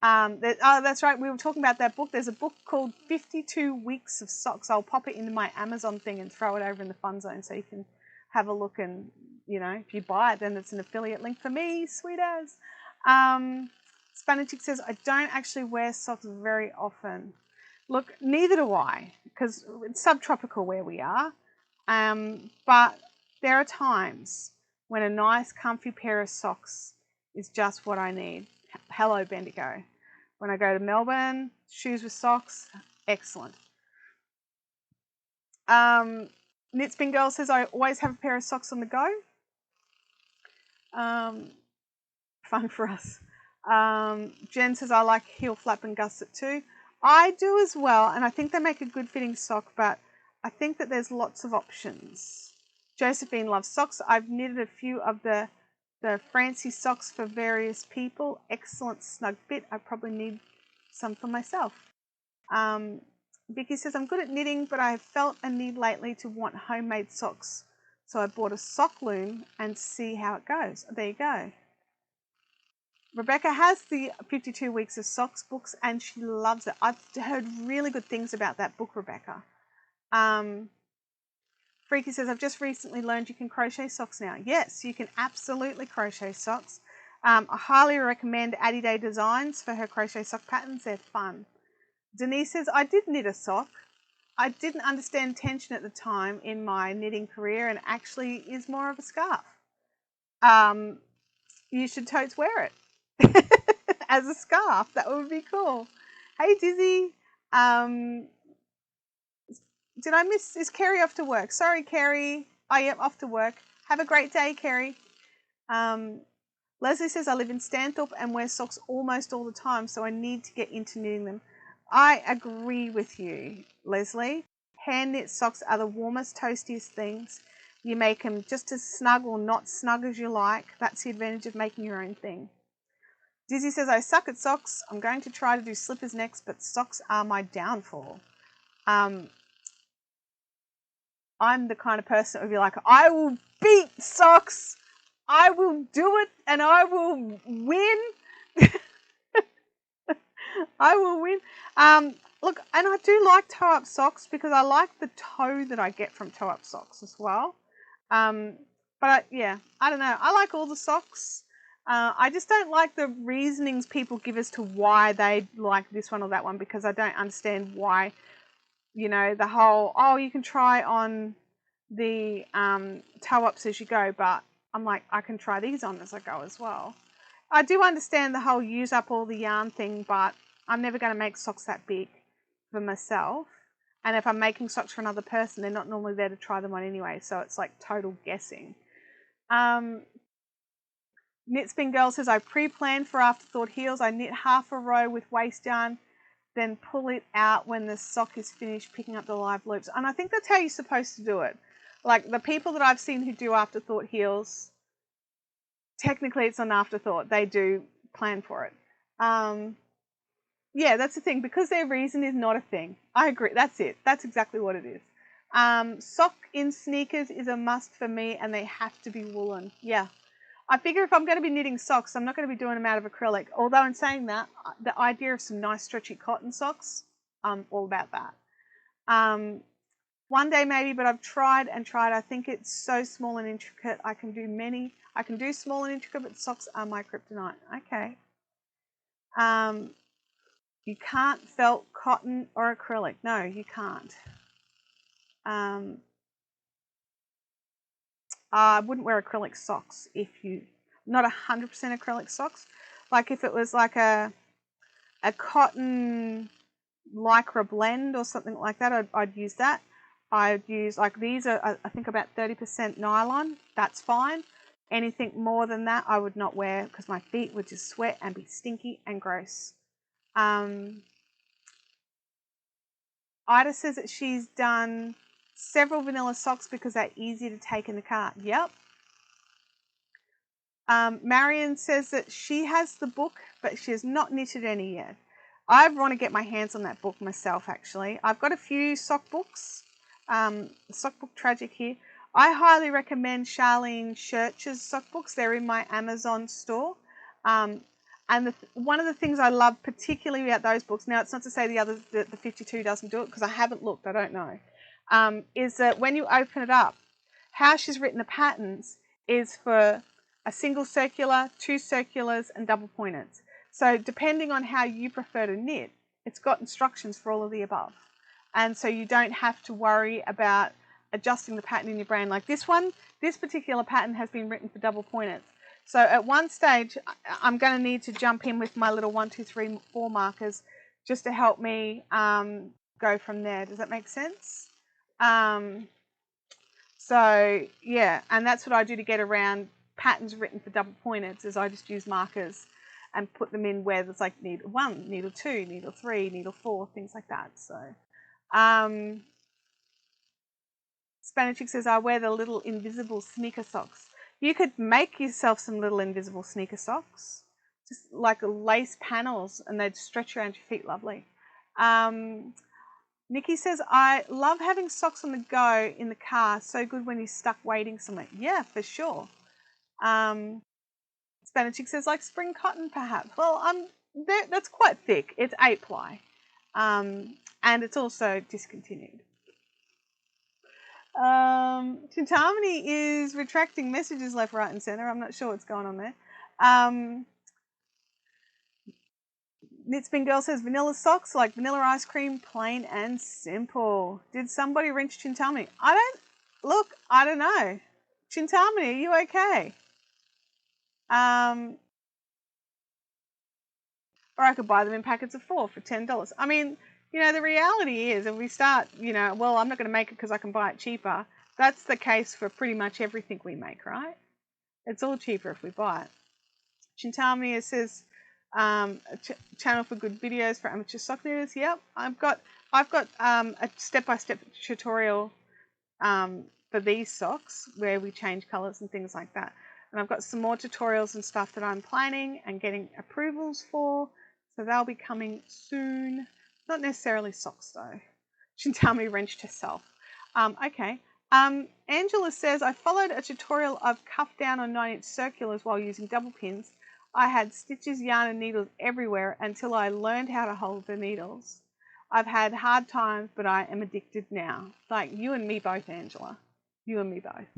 That's right. We were talking about that book. There's a book called 52 Weeks of Socks. I'll pop it into my Amazon thing and throw it over in the fun zone so you can have a look, and if you buy it, then it's an affiliate link for me, sweet as. Spanish Chick says, I don't actually wear socks very often. Look, neither do I, because it's subtropical where we are. But there are times when a nice, comfy pair of socks is just what I need. Hello, Bendigo. When I go to Melbourne, shoes with socks, excellent. Knitspin Girl says, I always have a pair of socks on the go. Fun for us. Jen says, I like heel flap and gusset too. I do as well, and I think they make a good fitting sock, but I think that there's lots of options. Josephine loves socks. I've knitted a few of the Francie socks for various people. Excellent snug fit. I probably need some for myself. Vicky says, I'm good at knitting, but I have felt a need lately to want homemade socks. So I bought a sock loom and see how it goes. There you go. Rebecca has the 52 Weeks of Socks books and she loves it. I've heard really good things about that book, Rebecca. Freaky says, I've just recently learned you can crochet socks now. Yes, you can absolutely crochet socks. I highly recommend Addie Day Designs for her crochet sock patterns. They're fun. Denise says, I did knit a sock. I didn't understand tension at the time in my knitting career and actually is more of a scarf. You should totes wear it as a scarf. That would be cool. Hey, Dizzy. Did I miss? Is Kerry off to work? Sorry, Kerry. I am off to work. Have a great day, Kerry. Leslie says, I live in Stanthorpe and wear socks almost all the time, so I need to get into knitting them. I agree with you, Leslie. Hand knit socks are the warmest, toastiest things. You make them just as snug or not snug as you like. That's the advantage of making your own thing. Dizzy says, I suck at socks. I'm going to try to do slippers next, but socks are my downfall. I'm the kind of person that would be like, I will beat socks. I will do it and I will win. I will win. Look, and I do like toe-up socks because I like the toe that I get from toe-up socks as well. But yeah, I don't know. I like all the socks. I just don't like the reasonings people give as to why they like this one or that one, because I don't understand why, the whole, you can try on the toe-ups as you go, but I'm like, I can try these on as I go as well. I do understand the whole use up all the yarn thing, but I'm never going to make socks that big for myself. And if I'm making socks for another person, they're not normally there to try them on anyway, so it's like total guessing. Knitspin Girl says, I pre-planned for afterthought heels. I knit half a row with waste yarn, then pull it out when the sock is finished, picking up the live loops. And I think that's how you're supposed to do it. Like the people that I've seen who do afterthought heels, technically it's an afterthought. They do plan for it. Yeah, that's the thing. Because their reason is not a thing. I agree. That's it. That's exactly what it is. Sock in sneakers is a must for me, and they have to be woolen. Yeah. I figure if I'm going to be knitting socks, I'm not going to be doing them out of acrylic. Although in saying that, the idea of some nice stretchy cotton socks, I'm all about that. One day maybe, but I've tried and tried. I think it's so small and intricate. I can do small and intricate, but socks are my kryptonite. Okay. You can't felt cotton or acrylic. No, you can't. I wouldn't wear acrylic socks if you, not 100% acrylic socks. Like if it was like a cotton lycra blend or something like that, I'd use that. I'd use, like these are, I think, about 30% nylon. That's fine. Anything more than that, I would not wear because my feet would just sweat and be stinky and gross. Ida says that she's done several vanilla socks because they're easy to take in the car. Yep. Marion says that she has the book, but she has not knitted any yet. I want to get my hands on that book myself, actually. I've got a few sock books. Sock Book Tragic here. I highly recommend Charlene Church's sock books. They're in my Amazon store. And one of the things I love particularly about those books, now it's not to say the 52 doesn't do it because I haven't looked, I don't know, is that when you open it up, how she's written the patterns is for a single circular, two circulars, and double pointers. So depending on how you prefer to knit, it's got instructions for all of the above. And so you don't have to worry about adjusting the pattern in your brain. Like this one, this particular pattern has been written for double pointers. So at one stage, I'm going to need to jump in with my little 1, 2, 3, 4 markers just to help me go from there. Does that make sense? So yeah, and that's what I do to get around patterns written for double pointers, is I just use markers and put them in where there's like needle 1, needle 2, needle 3, needle 4, things like that. So Spanish Chick says, I wear the little invisible sneaker socks. You could make yourself some little invisible sneaker socks, just like lace panels, and they'd stretch around your feet lovely. Nikki says, I love having socks on the go in the car. So good when you're stuck waiting somewhere. Yeah, for sure. Spanish Chick says, like spring cotton perhaps. Well, that's quite thick. It's 8-ply. And it's also discontinued. Chintamani is retracting messages left, right, and centre. I'm not sure what's going on there. Knitspin Girl says vanilla socks, like vanilla ice cream, plain and simple. Did somebody wrench Chintamani? I don't know. Chintamani, are you okay? Or I could buy them in packets of 4 for $10. I mean, you know, the reality is if we start, you know, well, I'm not going to make it because I can buy it cheaper. That's the case for pretty much everything we make, right? It's all cheaper if we buy it. Chintamani says, a channel for good videos for amateur sock knitters. Yep, I've got a step-by-step tutorial for these socks where we change colours and things like that. And I've got some more tutorials and stuff that I'm planning and getting approvals for. So they'll be coming soon. Not necessarily socks though. Shintami wrenched herself. Okay. Angela says, I followed a tutorial of cuff down on 9-inch circulars while using double pins. I had stitches, yarn and needles everywhere until I learned how to hold the needles. I've had hard times, but I am addicted now. Like you and me both, Angela. You and me both.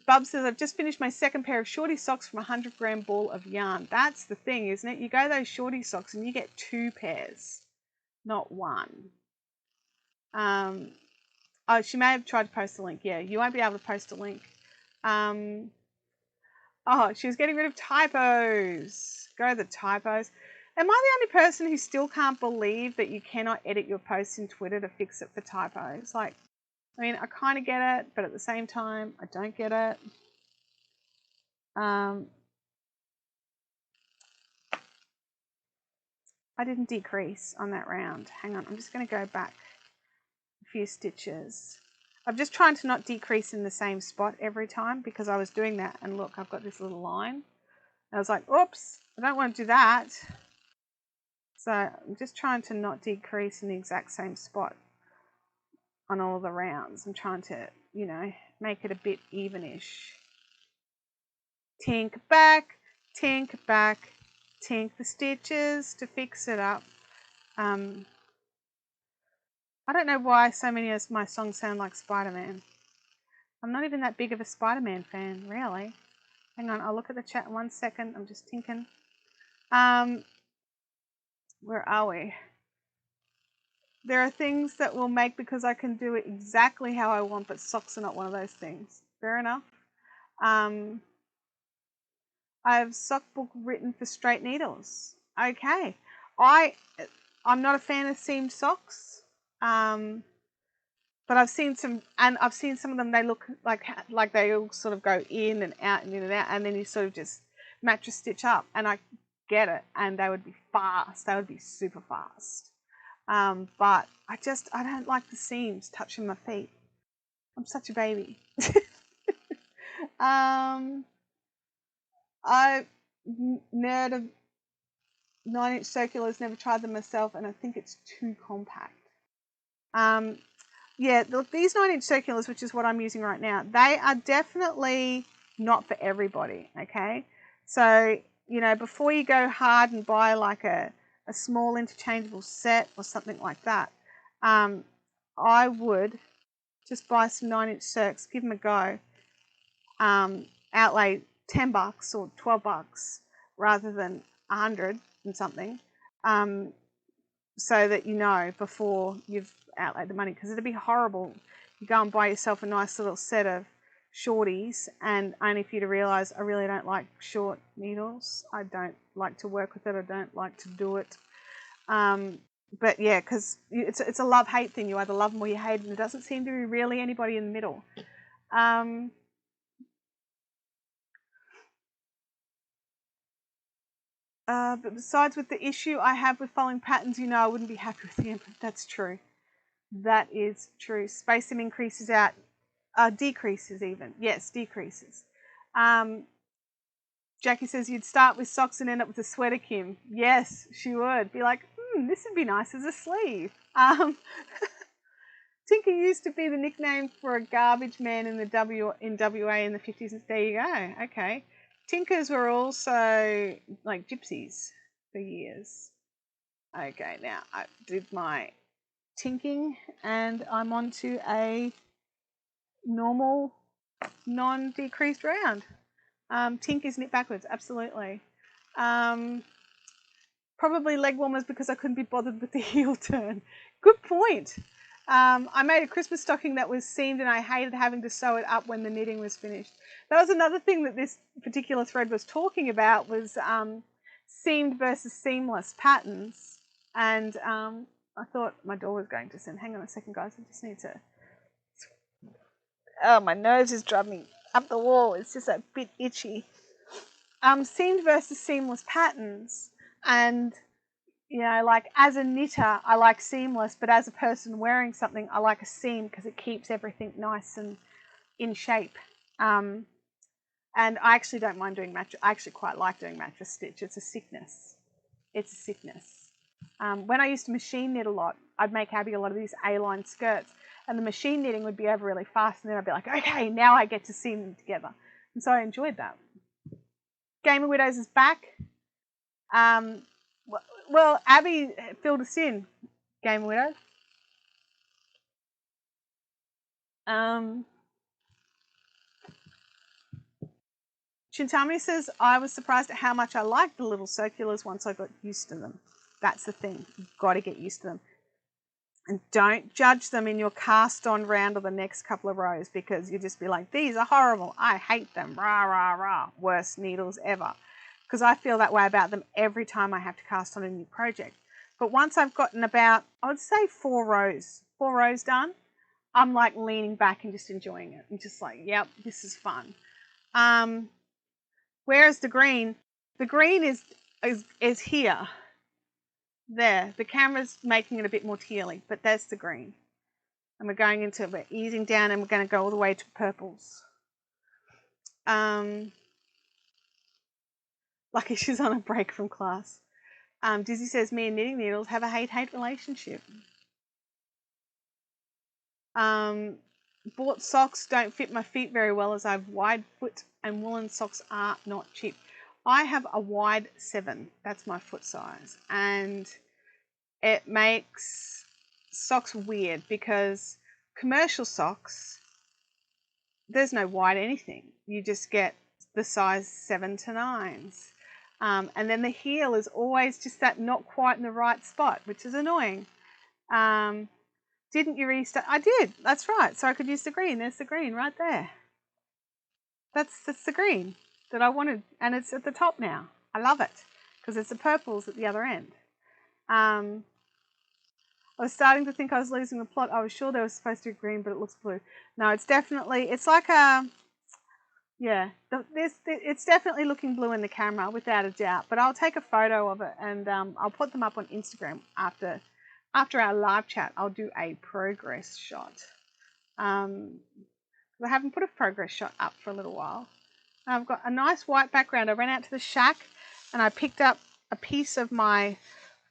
Bub says, I've just finished my second pair of shorty socks from a 100-gram ball of yarn. That's the thing, isn't it? You go those shorty socks and you get 2 pairs, not 1. Oh, she may have tried to post a link. Yeah, you won't be able to post a link. Oh, she was getting rid of typos. Go the typos. Am I the only person who still can't believe that you cannot edit your posts in Twitter to fix it for typos? Like, I mean, I kind of get it, but at the same time, I don't get it. I didn't decrease on that round. Hang on, I'm just going to go back a few stitches. I'm just trying to not decrease in the same spot every time because I was doing that. And look, I've got this little line. I was like, oops, I don't want to do that. So I'm just trying to not decrease in the exact same spot on all the rounds. I'm trying to, you know, make it a bit evenish. Tink back, tink the stitches to fix it up. I don't know why so many of my songs sound like Spider-Man. I'm not even that big of a Spider-Man fan, really. Hang on, I'll look at the chat in 1 second. I'm just thinking. Where are we? There are things that we'll make because I can do it exactly how I want, but socks are not one of those things. Fair enough. I have sock book written for straight needles. Okay. I'm not a fan of seamed socks. But I've seen some of them. They look like they all sort of go in and out and in and out, and then you sort of just mattress stitch up. And I get it, and they would be fast. They would be super fast. But I don't like the seams touching my feet. I'm such a baby. I nerd of 9-inch circulars, never tried them myself, and I think it's too compact. Yeah, look, these 9-inch circulars, which is what I'm using right now, they are definitely not for everybody, okay? So, you know, before you go hard and buy like a small interchangeable set or something like that, I would just buy some 9-inch circs, give them a go, outlay $10 or $12 rather than 100 and something, so that you know before you've outlaid the money, because it'd be horrible. You go and buy yourself a nice little set of shorties and only for you to realise I really don't like short needles. I don't like to work with it. I don't like to do it. But yeah, because it's a love-hate thing. You either love them or you hate them. There doesn't seem to be really anybody in the middle. But besides with the issue I have with following patterns, you know, I wouldn't be happy with the input. That's true. That is true. Space them increases out, decreases even. Yes, decreases. Jackie says you'd start with socks and end up with a sweater, Kim. Yes, she would. Be like, this would be nice as a sleeve. Tinker used to be the nickname for a garbage man in WA in the 50s. There you go. Okay. Tinkers were also like gypsies for years. Okay, now I did my tinking and I'm on to a normal non-decreased round. Tink is knit backwards, absolutely. Probably leg warmers because I couldn't be bothered with the heel turn. Good point. I made a Christmas stocking that was seamed and I hated having to sew it up when the knitting was finished. That was another thing that this particular thread was talking about, was seamed versus seamless patterns. And I thought my door was going to send. Hang on a second, guys. I just need to... Oh, my nose is driving me up the wall. It's just a bit itchy. Seamed versus seamless patterns. And, you know, like as a knitter, I like seamless, but as a person wearing something, I like a seam because it keeps everything nice and in shape. And I actually don't mind doing mattress. I actually quite like doing mattress stitch. It's a sickness. It's a sickness. When I used to machine knit a lot, I'd make Abby a lot of these A-line skirts, and the machine knitting would be over really fast, and then I'd be like, okay, now I get to seam them together. And so I enjoyed that. Gamer Widows is back. Well, Abby filled us in, Gamer Widows. Chintami says, I was surprised at how much I liked the little circulars once I got used to them. That's the thing. You've got to get used to them. And don't judge them in your cast on round or the next couple of rows, because you just be like, these are horrible. I hate them. Rah, rah, rah. Worst needles ever. Because I feel that way about them every time I have to cast on a new project. But once I've gotten about, I would say 4 rows done, I'm like leaning back and just enjoying it. I'm just like, yep, this is fun. Where is the green? The green is here. There. The camera's making it a bit more tealy, but there's the green. And we're easing down and we're going to go all the way to purples. Lucky she's on a break from class. Dizzy says, me and knitting needles have a hate-hate relationship. Bought socks don't fit my feet very well as I have wide foot and woolen socks are not cheap. I have a wide 7. That's my foot size. And it makes socks weird because commercial socks, there's no wide anything. You just get the size 7 to 9s. And then the heel is always just that not quite in the right spot, which is annoying. Didn't you restart? I did. That's right. So I could use the green. There's the green right there. That's the green that I wanted. And it's at the top now. I love it because it's the purples at the other end. I was starting to think I was losing the plot. I was sure they were supposed to be green, but it looks blue. No, it's definitely, it's like a, yeah, it's definitely looking blue in the camera, without a doubt. But I'll take a photo of it and I'll put them up on Instagram after our live chat. I'll do a progress shot. I haven't put a progress shot up for a little while. I've got a nice white background. I ran out to the shack and I picked up a piece of my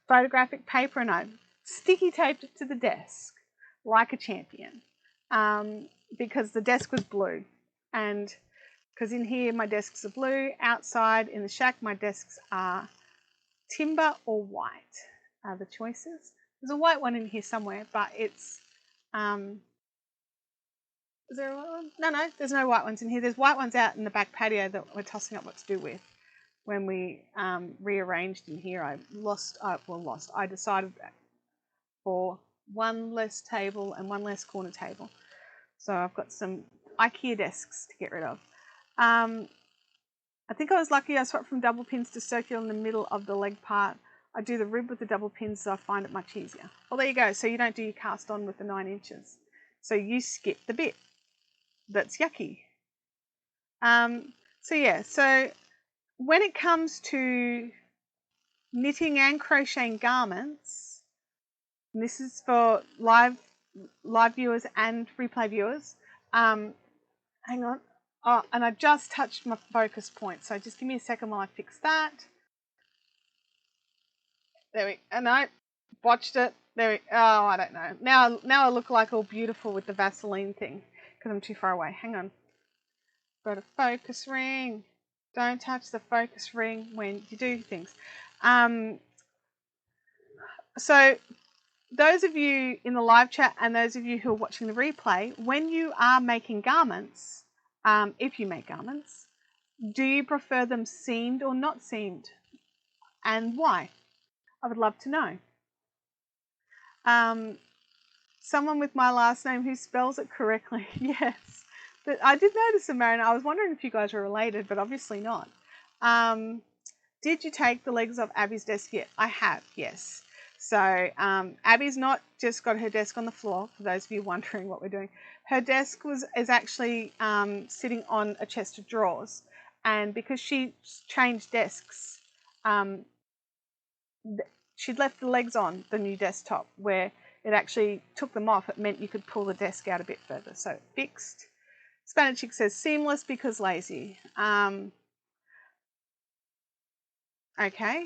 photographic paper and I sticky taped it to the desk like a champion, because the desk was blue, and because in here my desks are blue, outside in the shack my desks are timber or white are the choices. There's a white one in here somewhere, but it's is there a white one? No, there's no white ones in here. There's white ones out in the back patio that we're tossing up what to do with. When we rearranged in here, I decided for one less table and one less corner table. So I've got some IKEA desks to get rid of. I think I was lucky. I swapped from double pins to circular in the middle of the leg part. I do the rib with the double pins, so I find it much easier. Well, there you go. So you don't do your cast on with the 9 inches. So you skip the bit. That's yucky. So when it comes to knitting and crocheting garments, and this is for live viewers and replay viewers. Hang on. Oh, and I just touched my focus point, so just give me a second while I fix that. There we go. And I botched it. There we oh, I don't know. Now I look like all beautiful with the Vaseline thing because I'm too far away. Hang on. Got a focus ring. Don't touch the focus ring when you do things. So those of you in the live chat and those of you who are watching the replay, when you are making garments, if you make garments, do you prefer them seamed or not seamed? And why? I would love to know. Someone with my last name who spells it correctly, yes. But I did notice it, Marion. I was wondering if you guys were related, but obviously not. Did you take the legs off Abby's desk yet? I have, yes. So Abby's not just got her desk on the floor, for those of you wondering what we're doing. Her desk is actually sitting on a chest of drawers. And because she changed desks, she'd left the legs on the new desktop where it actually took them off. It meant you could pull the desk out a bit further. So it fixed. Spanish Chick says seamless because lazy. Okay.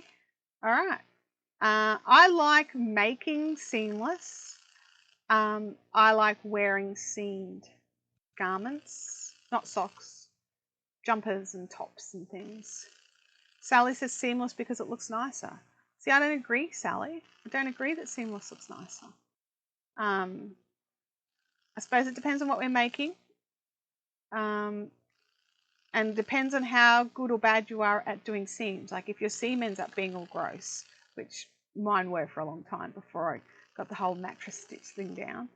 All right. I like making seamless. I like wearing seamed garments, not socks, jumpers and tops and things. Sally says seamless because it looks nicer. See, I don't agree, Sally. I don't agree that seamless looks nicer. I suppose it depends on what we're making. And depends on how good or bad you are at doing seams. Like if your seam ends up being all gross, which mine were for a long time before I got the whole mattress stitch thing down.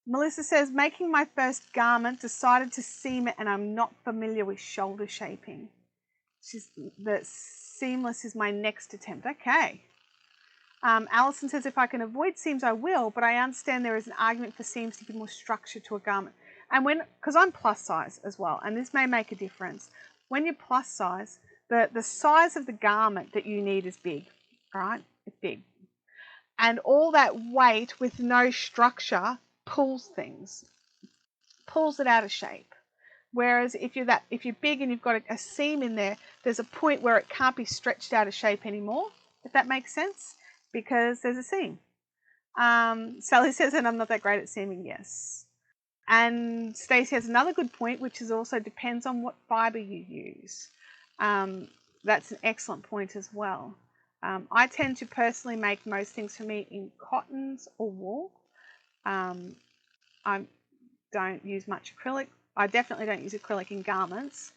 Melissa says, making my first garment, decided to seam it and I'm not familiar with shoulder shaping. The seamless is my next attempt. Okay. Alison says, if I can avoid seams, I will, but I understand there is an argument for seams to give more structure to a garment. And because I'm plus size as well, and this may make a difference, when you're plus size, the size of the garment that you need is big, right? It's big. And all that weight with no structure pulls things, pulls it out of shape. Whereas if you're big and you've got a seam in there, there's a point where it can't be stretched out of shape anymore, if that makes sense, because there's a seam. Sally says, and I'm not that great at seaming, yes. And Stacey has another good point, which is also depends on what fibre you use. That's an excellent point as well. I tend to personally make most things for me in cottons or wool. I don't use much acrylic. I definitely don't use acrylic in garments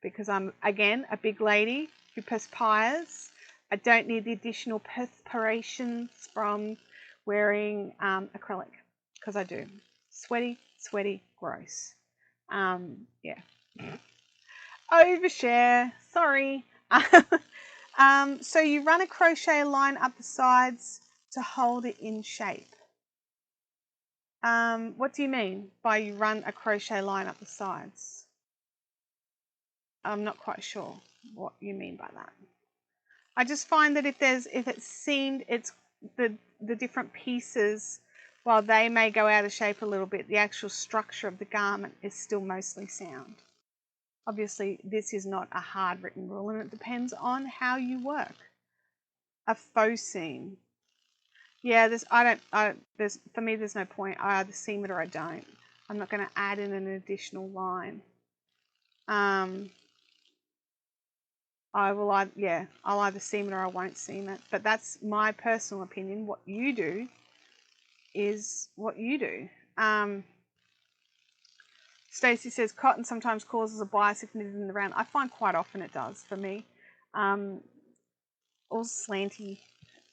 because I'm, again, a big lady who perspires. I don't need the additional perspirations from wearing acrylic because I do. Sweaty, gross. Yeah. Overshare. Sorry. So you run a crochet line up the sides to hold it in shape. What do you mean by you run a crochet line up the sides? I'm not quite sure what you mean by that. I just find that if it's seamed, it's the different pieces, while they may go out of shape a little bit, the actual structure of the garment is still mostly sound. Obviously, this is not a hard written rule, and it depends on how you work. A faux seam. Yeah, for me, there's no point. I either seam it or I don't. I'm not going to add in an additional line. I'll either seam it or I won't seam it. But that's my personal opinion. What you do is what you do. Stacey says cotton sometimes causes a bias if knitted in the round. I find quite often it does for me. All slanty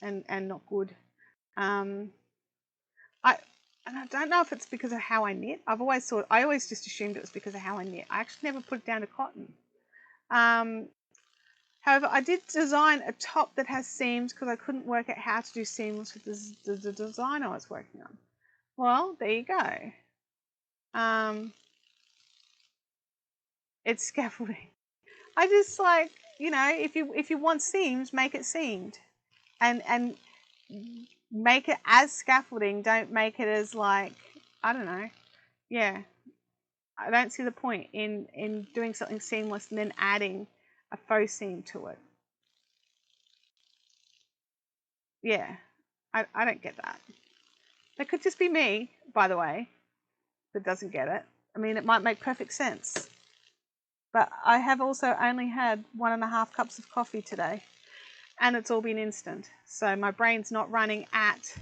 and not good. I don't know if it's because of how I knit. I always just assumed it was because of how I knit. I actually never put it down to cotton. However, I did design a top that has seams because I couldn't work out how to do seams with the design I was working on. Well, there you go. It's scaffolding. I just like, if you want seams, make it seamed, and make it as scaffolding. Don't make it as like, I don't know. Yeah, I don't see the point in doing something seamless and then adding a faux seam to it. Yeah, I don't get that. That could just be me, by the way, that doesn't get it. I mean, it might make perfect sense. But I have also only had 1.5 cups of coffee today, and it's all been instant. So my brain's not running at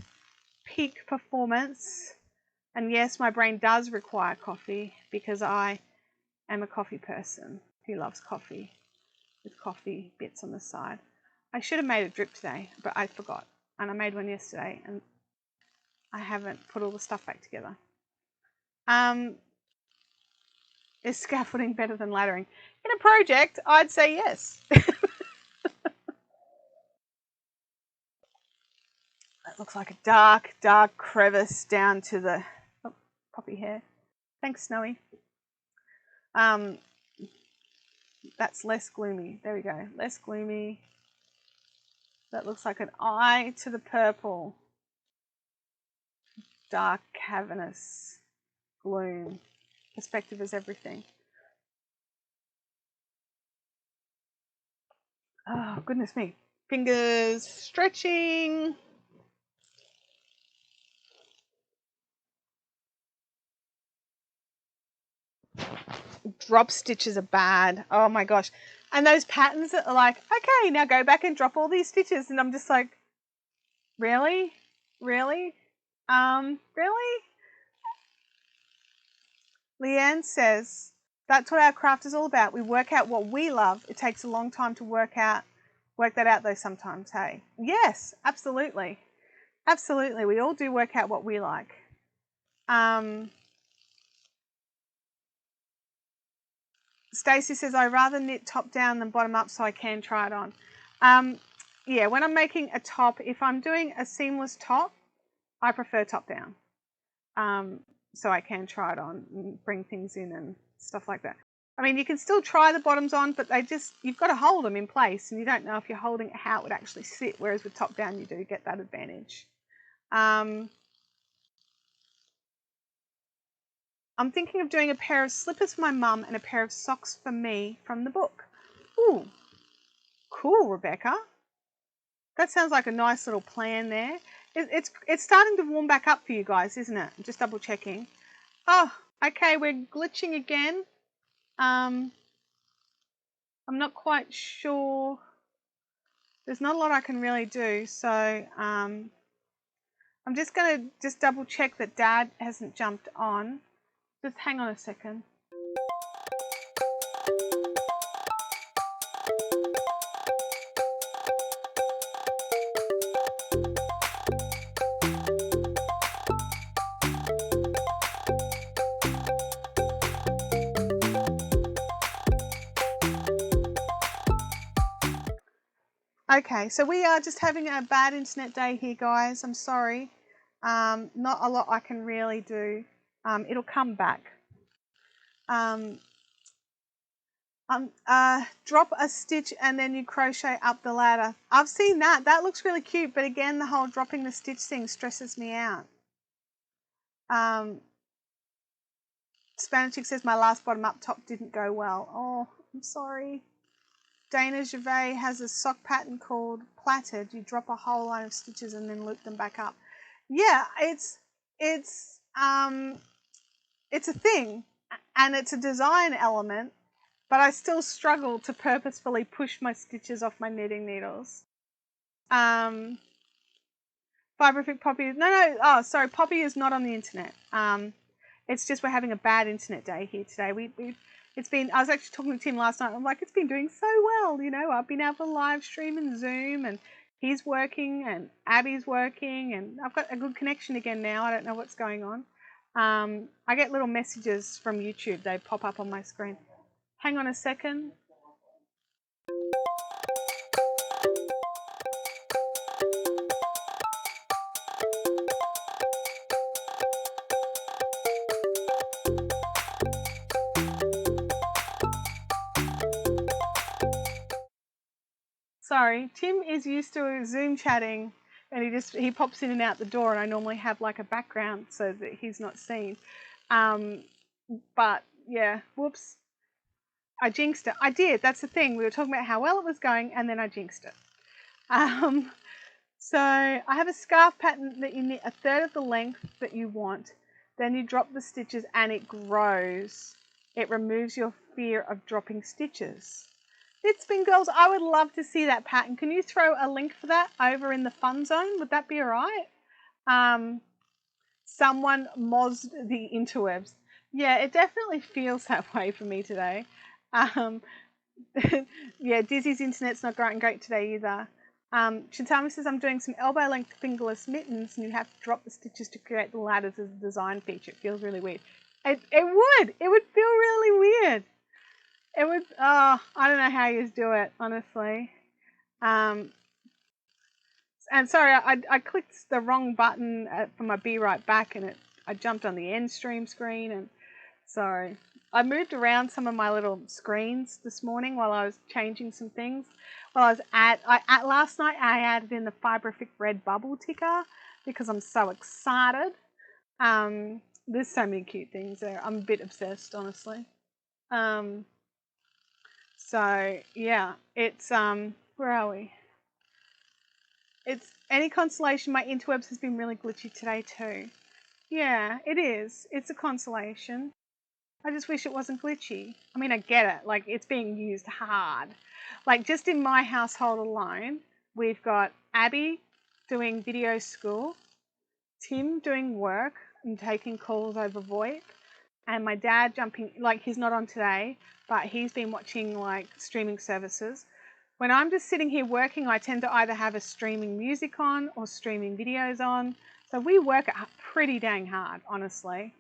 peak performance. And yes, my brain does require coffee because I am a coffee person who loves coffee with coffee bits on the side. I should have made a drip today, but I forgot. And I made one yesterday, and I haven't put all the stuff back together. Is scaffolding better than laddering? In a project, I'd say yes. That looks like a dark, dark crevice down to the poppy hair. Thanks, Snowy. That's less gloomy. There we go. Less gloomy. That looks like an eye to the purple. Dark, cavernous gloom. Perspective is everything. Oh, goodness me. Fingers stretching. Drop stitches are bad. Oh my gosh. And those patterns that are like, okay, now go back and drop all these stitches. And I'm just like, really? Really? Really? Leanne says, that's what our craft is all about. We work out what we love. It takes a long time to work that out though sometimes, hey? Yes, absolutely. Absolutely. We all do work out what we like. Stacey says, I rather knit top down than bottom up so I can try it on. Yeah, when I'm making a top, if I'm doing a seamless top, I prefer top down. So I can try it on and bring things in and stuff like that. I mean, you can still try the bottoms on, but you've got to hold them in place, and you don't know if you're holding it how it would actually sit, whereas with top down you do get that advantage. I'm thinking of doing a pair of slippers for my mum and a pair of socks for me from the book. Ooh, cool, Rebecca. That sounds like a nice little plan there. It's starting to warm back up for you guys, isn't it? I'm just double checking. Oh, okay, we're glitching again. I'm not quite sure. There's not a lot I can really do, so I'm just going to double check that Dad hasn't jumped on. Just hang on a second. Okay, so we are just having a bad internet day here, guys. I'm sorry. Not a lot I can really do. It'll come back. Drop a stitch and then you crochet up the ladder. I've seen that. That looks really cute, but again, the whole dropping the stitch thing stresses me out. Spanish Chick says my last bottom up top didn't go well. Oh, I'm sorry. Dana Gervais has a sock pattern called plaited. You drop a whole line of stitches and then loop them back up. Yeah, it's a thing and it's a design element, but I still struggle to purposefully push my stitches off my knitting needles. Fiberific Poppy, no, oh, sorry, Poppy is not on the internet. It's just we're having a bad internet day here today. I was actually talking to Tim last night. I'm like, it's been doing so well, you know. I've been able to live stream in Zoom, and he's working, and Abby's working, and I've got a good connection again now. I don't know what's going on. I get little messages from YouTube. They pop up on my screen. Hang on a second. Sorry, Tim is used to Zoom chatting and he pops in and out the door, and I normally have like a background so that he's not seen. But yeah, whoops. I jinxed it. I did. That's the thing. We were talking about how well it was going and then I jinxed it. So I have a scarf pattern that you knit a third of the length that you want. Then you drop the stitches and it grows. It removes your fear of dropping stitches. It's been girls, I would love to see that pattern. Can you throw a link for that over in the fun zone? Would that be all right? Someone mozzed the interwebs. Yeah, it definitely feels that way for me today. Yeah, Dizzy's internet's not great today either. Shintami says, I'm doing some elbow length fingerless mittens and you have to drop the stitches to create the ladders as a design feature. It feels really weird. It would feel really weird. It would, I don't know how you do it, honestly. And sorry, I clicked the wrong button for my Be Right Back, and I jumped on the end stream screen, and sorry. I moved around some of my little screens this morning while I was changing some things. While I was last night I added in the Fiberific red bubble ticker because I'm so excited. There's so many cute things there. I'm a bit obsessed, honestly. So yeah, it's where are we? It's any consolation, my interwebs has been really glitchy today too. Yeah, it is. It's a consolation. I just wish it wasn't glitchy. I mean, I get it. Like, it's being used hard. Like, just in my household alone, we've got Abby doing video school, Tim doing work and taking calls over VoIP, and my dad jumping, like, he's not on today, but he's been watching, like, streaming services. When I'm just sitting here working, I tend to either have a streaming music on or streaming videos on. So we work pretty dang hard, honestly.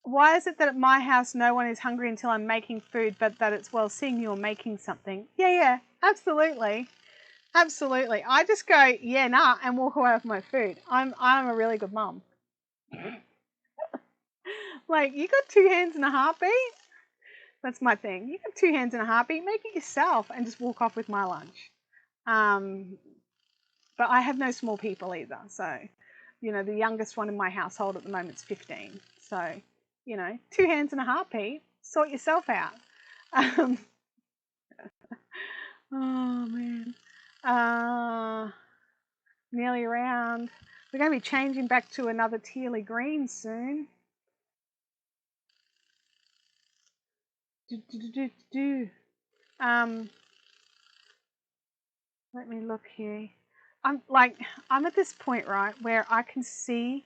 Why is it that at my house no one is hungry until I'm making food, but that it's, well, seeing you're making something? Yeah, absolutely. Absolutely. I just go, yeah, nah, and walk away with my food. I'm a really good mum. Like, you got 2 hands and a heartbeat? That's my thing. You got 2 hands and a heartbeat, make it yourself and just walk off with my lunch. But I have no small people either. So, you know, the youngest one in my household at the moment is 15. So, you know, 2 hands and a heartbeat, sort yourself out. Oh, man. Nearly around. We're going to be changing back to another tealy green soon. Let me look here. I'm at this point, right, where I can see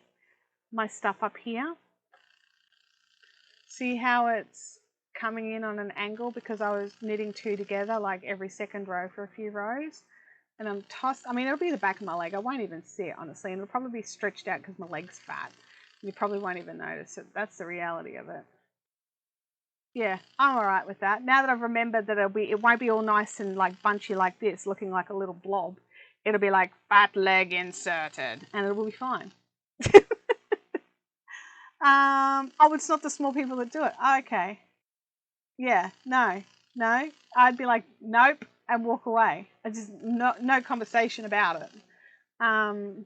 my stuff up here. See how it's coming in on an angle because I was knitting 2 together, like every second row for a few rows. And I'm I mean, it'll be the back of my leg. I won't even see it, honestly. And it'll probably be stretched out because my leg's fat. You probably won't even notice it. That's the reality of it. Yeah, I'm all right with that. Now that I've remembered that it won't be all nice and like bunchy like this, looking like a little blob. It'll be like fat leg inserted, and it will be fine. Oh, it's not the small people that do it. Oh, okay. Yeah, no. I'd be like, nope, and walk away. I just no conversation about it. Um,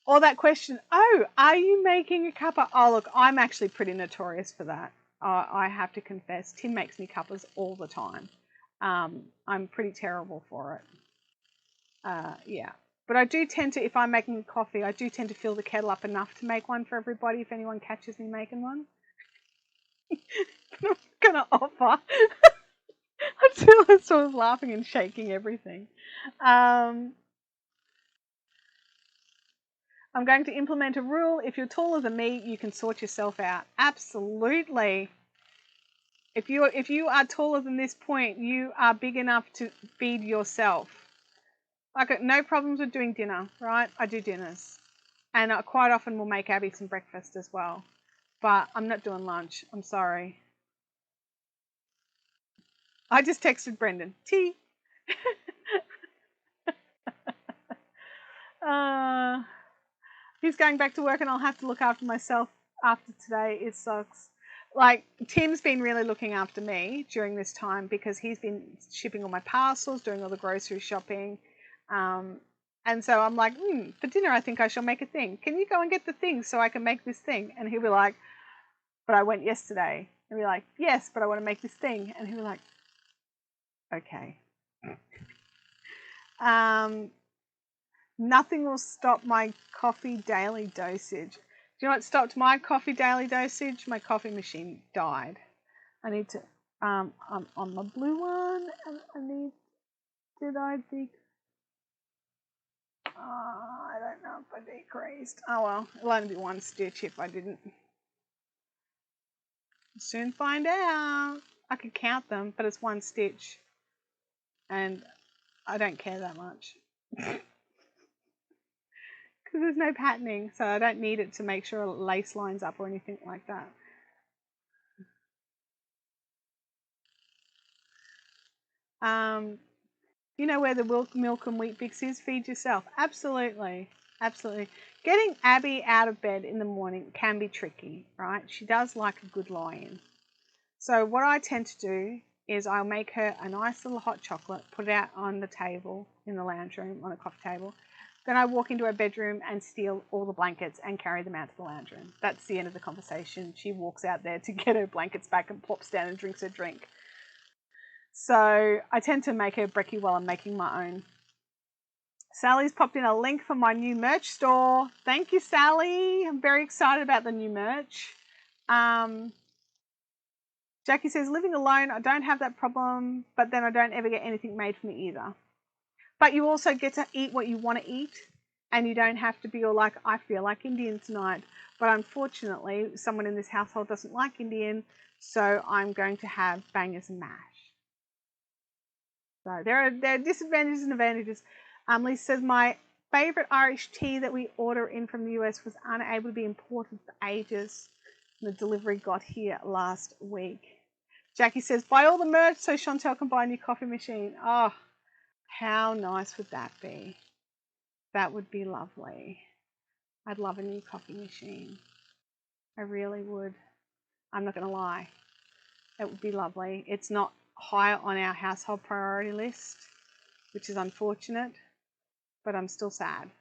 or that question, oh, are you making a cuppa? Oh, look, I'm actually pretty notorious for that. I have to confess, Tim makes me cuppas all the time. I'm pretty terrible for it. Yeah. But I do tend to, if I'm making coffee, I do tend to fill the kettle up enough to make one for everybody if anyone catches me making one. I'm going to offer. Until I was laughing and shaking everything. I'm going to implement a rule. If you're taller than me, you can sort yourself out. Absolutely. If you are taller than this point, you are big enough to feed yourself. I've got no problems with doing dinner, right? I do dinners. And I quite often will make Abby some breakfast as well. But I'm not doing lunch. I'm sorry. I just texted Brendan. Tea. He's going back to work and I'll have to look after myself after today. It sucks. Like, Tim's been really looking after me during this time because he's been shipping all my parcels, doing all the grocery shopping. And so I'm like, for dinner, I think I shall make a thing. Can you go and get the thing so I can make this thing? And he'll be like, but I went yesterday. And be like, yes, but I want to make this thing. And he'll be like, okay. Nothing will stop my coffee daily dosage. Do you know what stopped my coffee daily dosage? My coffee machine died. I need to, I'm on my blue one, and did I I don't know if I decreased. Oh well, it'll only be one stitch if I didn't. Soon find out. I could count them, but it's one stitch. And I don't care that much. Because there's no patterning, so I don't need it to make sure a lace lines up or anything like that. You know where the milk and wheat bix is? Feed yourself. Absolutely. Absolutely. Getting Abby out of bed in the morning can be tricky, right? She does like a good lie-in. So what I tend to do is I'll make her a nice little hot chocolate, put it out on the table in the lounge room, on a coffee table. Then I walk into her bedroom and steal all the blankets and carry them out to the lounge room. That's the end of the conversation. She walks out there to get her blankets back and plops down and drinks her drink. So I tend to make her brekkie while I'm making my own. Sally's popped in a link for my new merch store. Thank you, Sally. I'm very excited about the new merch. Jackie says, living alone, I don't have that problem, but then I don't ever get anything made for me either. But you also get to eat what you want to eat, and you don't have to be all like, I feel like Indian tonight. But unfortunately, someone in this household doesn't like Indian, so I'm going to have bangers and mash. So there are disadvantages and advantages. Lisa says, my favourite Irish tea that we order in from the US was unable to be imported for ages. The delivery got here last week. Jackie says, buy all the merch so Chantel can buy a new coffee machine. Oh, how nice would that be? That would be lovely. I'd love a new coffee machine. I really would. I'm not going to lie. It would be lovely. It's not high on our household priority list, which is unfortunate, but I'm still sad.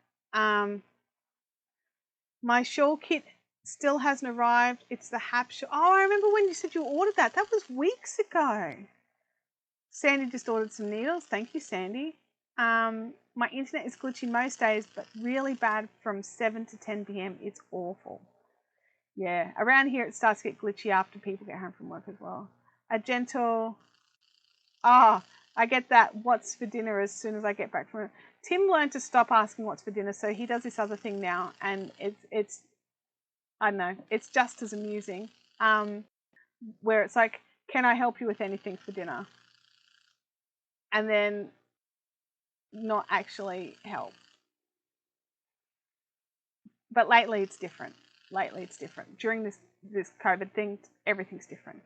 My shawl kit still hasn't arrived. It's the HAP shawl. Oh, I remember when you said you ordered that. That was weeks ago. Sandy just ordered some needles. Thank you, Sandy. My internet is glitchy most days, but really bad from 7 to 10 p.m. It's awful. Yeah, around here it starts to get glitchy after people get home from work as well. A gentle... I get that what's for dinner as soon as I get back from it. Tim learned to stop asking what's for dinner, so he does this other thing now, and it's I don't know, it's just as amusing. Where it's like, can I help you with anything for dinner? And then not actually help. But lately it's different. lately it's different. During this COVID thing, everything's different.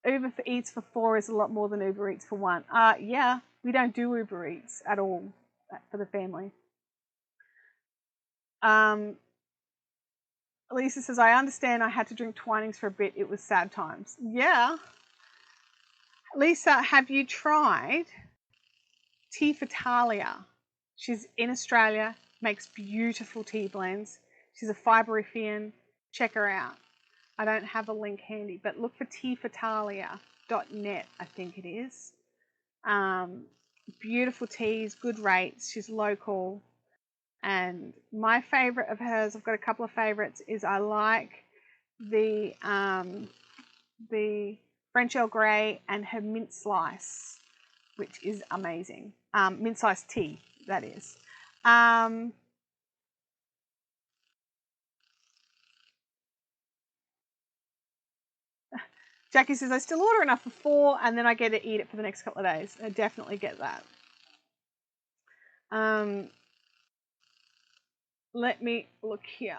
Uber Eats for 4 is a lot more than Uber Eats for 1. Yeah, we don't do Uber Eats at all for the family. Lisa says, I understand I had to drink Twinings for a bit. It was sad times. Yeah. Lisa, have you tried Tea for Talia? She's in Australia, makes beautiful tea blends. She's a Fiberific. Check her out. I don't have a link handy, but look for teafortalia.net, I think it is. Beautiful teas, good rates. She's local. And my favourite of hers, I've got a couple of favourites, is I like the French Earl Grey and her mint slice, which is amazing. Mint slice tea, that is. Jackie says, I still order enough for 4 and then I get to eat it for the next couple of days. I definitely get that. Let me look here.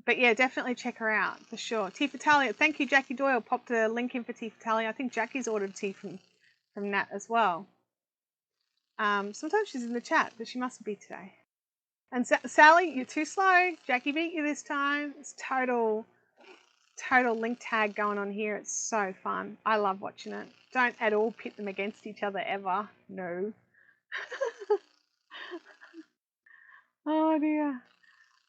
But yeah, definitely check her out for sure. Tea for Talia. Thank you, Jackie Doyle. Popped a link in for Tea for Talia. I think Jackie's ordered tea from Nat as well. Sometimes she's in the chat, but she mustn't be today. And Sally, you're too slow. Jackie beat you this time. It's total link tag going on here. It's so fun. I love watching it. Don't at all pit them against each other ever. No. Oh dear.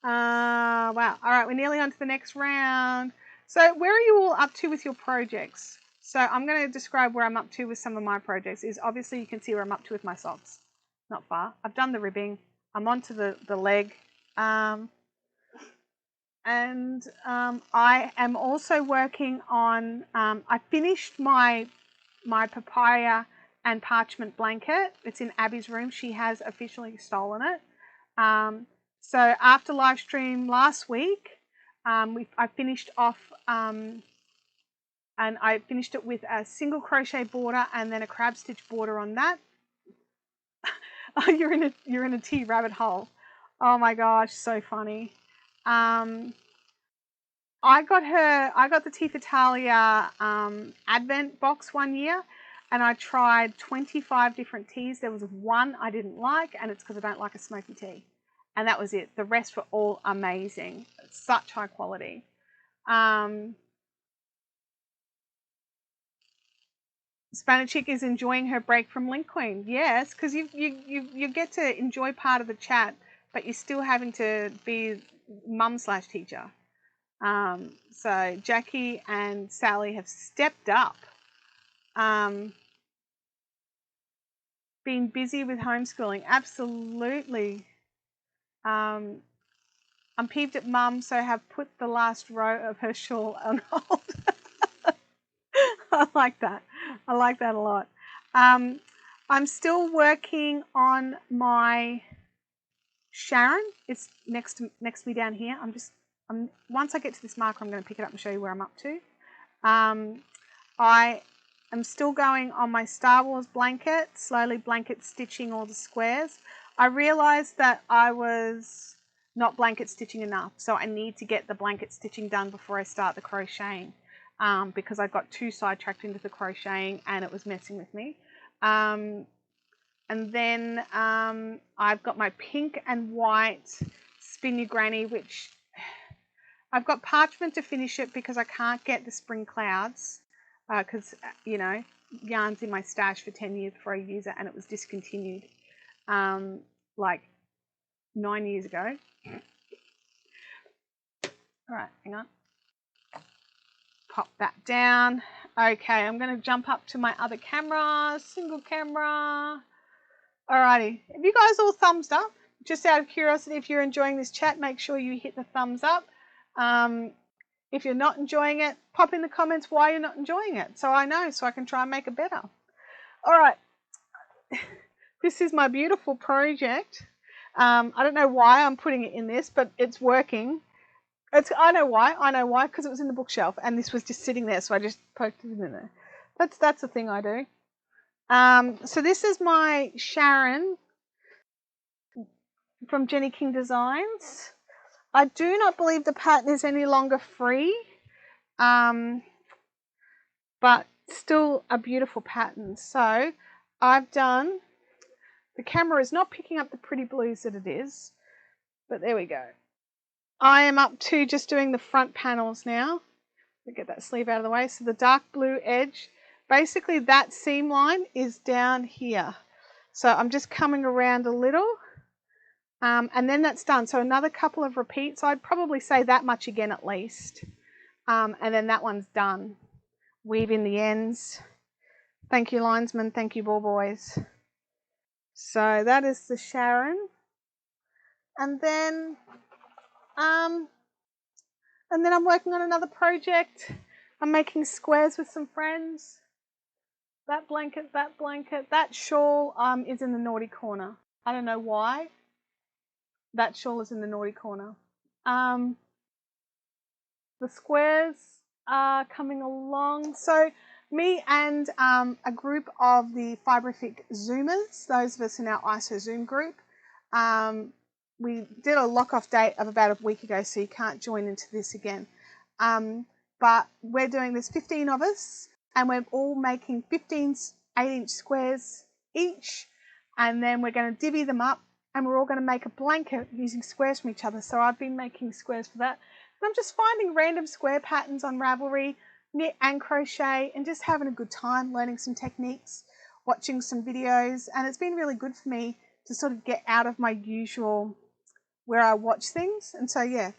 Wow. All right, we're nearly on to the next round. So where are you all up to with your projects? So I'm going to describe where I'm up to with some of my projects. Is obviously you can see where I'm up to with my socks. Not far. I've done the ribbing. I'm onto the leg. I am also working on, I finished my papaya and parchment blanket. It's in Abby's room. She has officially stolen it. So after live stream last week, I finished off, and I finished it with a single crochet border and then a crab stitch border on that. Oh, you're in a tea rabbit hole. Oh my gosh, so funny. I got the Tea for Talia Advent box one year, and I tried 25 different teas. There was one I didn't like, and it's because I don't like a smoky tea. And that was it. The rest were all amazing. Such high quality. Spanish Chick is enjoying her break from Link Queen. Yes, because you get to enjoy part of the chat, but you're still having to be mum/teacher. So Jackie and Sally have stepped up. Been busy with homeschooling. Absolutely. I'm peeved at mum, so have put the last row of her shawl on hold. I like that. I like that a lot. I'm still working on my Sharon. It's next to me down here. Once I get to this marker, I'm going to pick it up and show you where I'm up to. I am still going on my Star Wars blanket, slowly blanket stitching all the squares. I realized that I was not blanket stitching enough, so I need to get the blanket stitching done before I start the crocheting, because I got too sidetracked into the crocheting and it was messing with me. And then I've got my pink and white Spin Your Granny, which I've got parchment to finish it because I can't get the spring clouds, because, you know, yarn's in my stash for 10 years before I use it, and it was discontinued like 9 years ago. All right, hang on. Pop that down. Okay, I'm going to jump up to my other camera, single camera. Alrighty, have you guys all thumbs up? Just out of curiosity, if you're enjoying this chat, make sure you hit the thumbs up. If you're not enjoying it, pop in the comments why you're not enjoying it, so I know, so I can try and make it better. All right, this is my beautiful project. I don't know why I'm putting it in this, but it's working. I know why, because it was in the bookshelf, and this was just sitting there, so I just poked it in there. That's the thing I do. So this is my Sharon from Jenny King Designs. I do not believe the pattern is any longer free, but still a beautiful pattern. So I've done, the camera is not picking up the pretty blues that it is, but there we go. I am up to just doing the front panels now. Let me get that sleeve out of the way. So the dark blue edge, basically that seam line is down here. So I'm just coming around a little, and then that's done. So another couple of repeats. I'd probably say that much again at least. And then that one's done. Weave in the ends. Thank you, linesman. Thank you, ball boys. So that is the Sharon. And then I'm working on another project. I'm making squares with some friends. That blanket, that shawl is in the naughty corner. I don't know why. That shawl is in the naughty corner. The squares are coming along. So me and a group of the Fiberific Zoomers, those of us in our ISO Zoom group, we did a lock-off date of about a week ago, so you can't join into this again. But we're doing, there's 15 of us, and we're all making 15 8-inch squares each, and then we're going to divvy them up, and we're all going to make a blanket using squares from each other. So I've been making squares for that. And I'm just finding random square patterns on Ravelry, knit and crochet, and just having a good time, learning some techniques, watching some videos, and it's been really good for me to sort of get out of my usual where I watch things. And so yeah,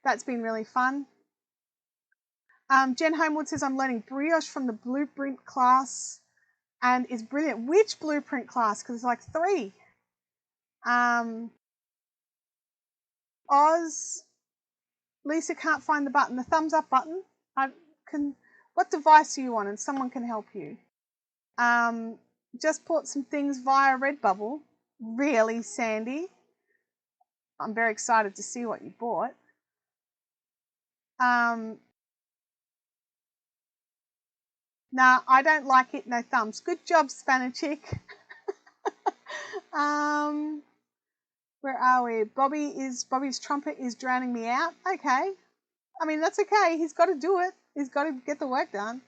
that's been really fun. Jen Homewood says, I'm learning brioche from the blueprint class and is brilliant. Which blueprint class? Because it's like 3. Oz, Lisa can't find the button, the thumbs up button. What device are you on? And someone can help you. Just bought some things via Redbubble. Really, Sandy? I'm very excited to see what you bought. Nah, I don't like it, no thumbs. Good job, Spanner Chick. Where are we? Bobby's trumpet is drowning me out. Okay. I mean, that's okay. He's got to do it. He's got to get the work done.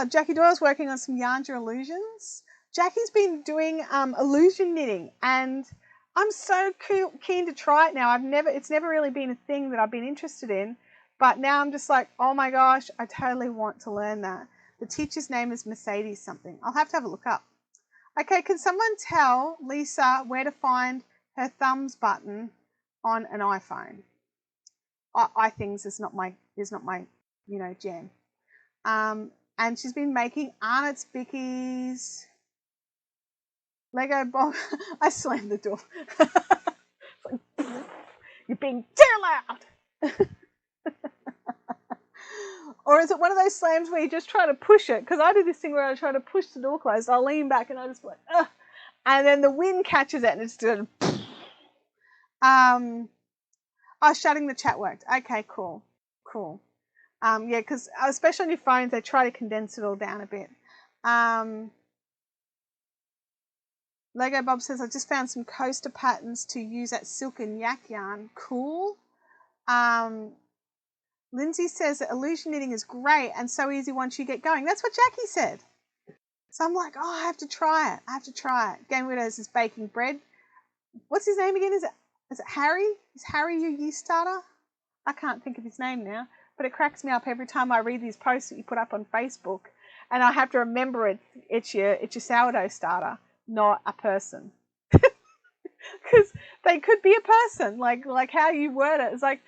Jackie Doyle's working on some Yarnja illusions. Jackie's been doing illusion knitting, and I'm so keen to try it now. It's never really been a thing that I've been interested in, but now I'm just like, oh my gosh, I totally want to learn that. The teacher's name is Mercedes something. I'll have to have a look up. Okay, can someone tell Lisa where to find her thumbs button on an iPhone? iThings is not my jam. And she's been making Arnott's Bickies, Lego Bob. I slammed the door. You're being too loud. Or is it one of those slams where you just try to push it? Because I do this thing where I try to push the door closed. I'll lean back and I just like, ugh. And then the wind catches it and it's just, shutting the chat worked. Okay, cool. Yeah, because especially on your phones, they try to condense it all down a bit. Lego Bob says, I just found some coaster patterns to use at Silk and Yak Yarn. Cool. Lindsay says that illusion knitting is great and so easy once you get going. That's what Jackie said. So I'm like, I have to try it. Game Widows is baking bread. What's his name again? Is it Harry? Is Harry your yeast starter? I can't think of his name now, but it cracks me up every time I read these posts that you put up on Facebook, and I have to remember it's your sourdough starter, not a person. Because they could be a person, like how you word it. It's like,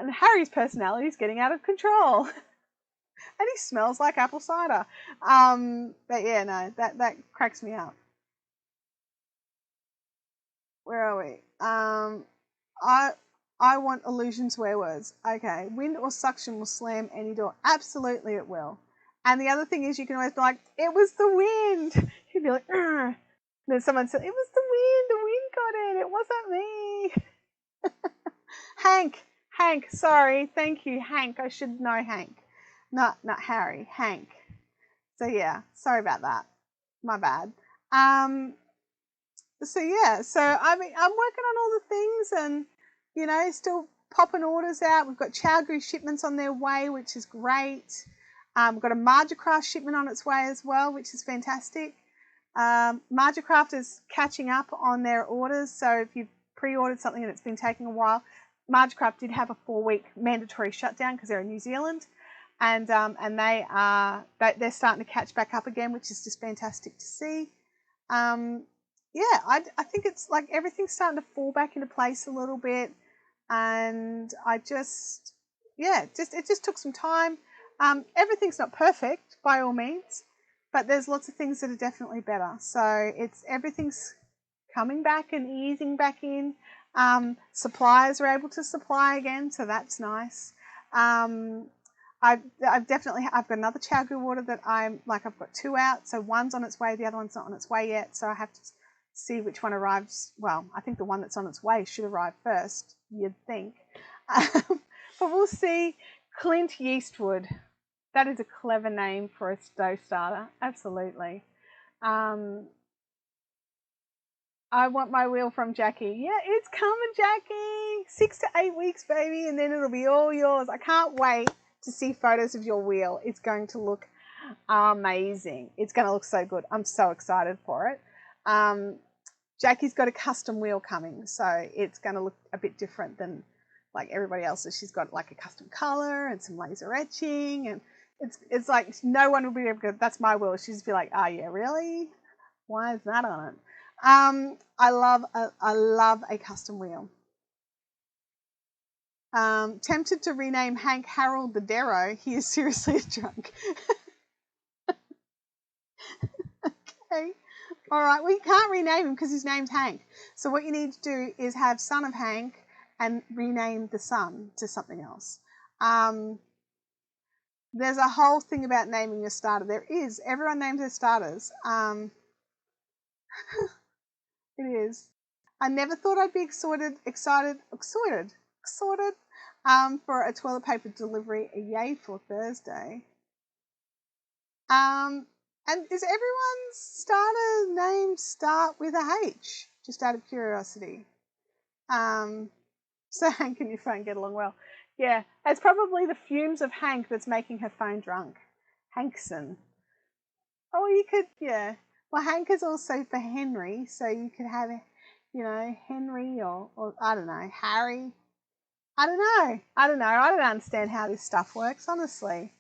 and Harry's personality is getting out of control. And he smells like apple cider. But yeah, no, that cracks me up. Where are we? I want illusion swear words. Okay, wind or suction will slam any door. Absolutely it will. And the other thing is you can always be like, it was the wind. You'd be like, and then someone said, it was the wind got it. It wasn't me. Hank, sorry, thank you, Hank. I should know Hank. Not Harry, Hank. So yeah, sorry about that. My bad. So yeah, so I mean, I'm working on all the things, and you know, still popping orders out. We've got Chowgoo shipments on their way, which is great. We've got a Margicraft shipment on its way as well, which is fantastic. Margicraft is catching up on their orders, so if you've pre-ordered something and it's been taking a while, Margicraft did have a 4-week mandatory shutdown because they're in New Zealand, and they're starting to catch back up again, which is just fantastic to see. Yeah, I think it's like everything's starting to fall back into place a little bit, and I just, yeah, it just took some time. Everything's not perfect by all means, but there's lots of things that are definitely better. So everything's coming back and easing back in. Suppliers are able to supply again, so that's nice. I've got another Chowgoo order that I've got 2 out, so one's on its way, the other one's not on its way yet, so I have to see which one arrives. Well, I think the one that's on its way should arrive first, you'd think. But we'll see. Clint Yeastwood. That is a clever name for a stove starter. Absolutely. I want my wheel from Jackie. Yeah, it's coming, Jackie. 6 to 8 weeks, baby, and then it'll be all yours. I can't wait to see photos of your wheel. It's going to look amazing. It's going to look so good. I'm so excited for it. Jackie's got a custom wheel coming, so it's going to look a bit different than like everybody else's. She's got like a custom color and some laser etching, and it's like no one will be able to go, that's my wheel. She'll just be like, oh yeah, really? Why is that on it? I love a custom wheel. Tempted to rename Hank Harold the Darrow. He is seriously a drunk. Okay. All right. Well, you can't rename him because his name's Hank. So what you need to do is have son of Hank and rename the son to something else. There's a whole thing about naming your starter. There is. Everyone names their starters. It is. I never thought I'd be excited for a toilet paper delivery. Yay for Thursday. And is everyone's starter name start with a H? Just out of curiosity. So Hank and your phone get along well. Yeah, it's probably the fumes of Hank that's making her phone drunk. Hankson. Oh, you could, yeah. Well, Hank is also for Henry, so you could have, you know, Henry or I don't know, Harry. I don't know. I don't understand how this stuff works, honestly.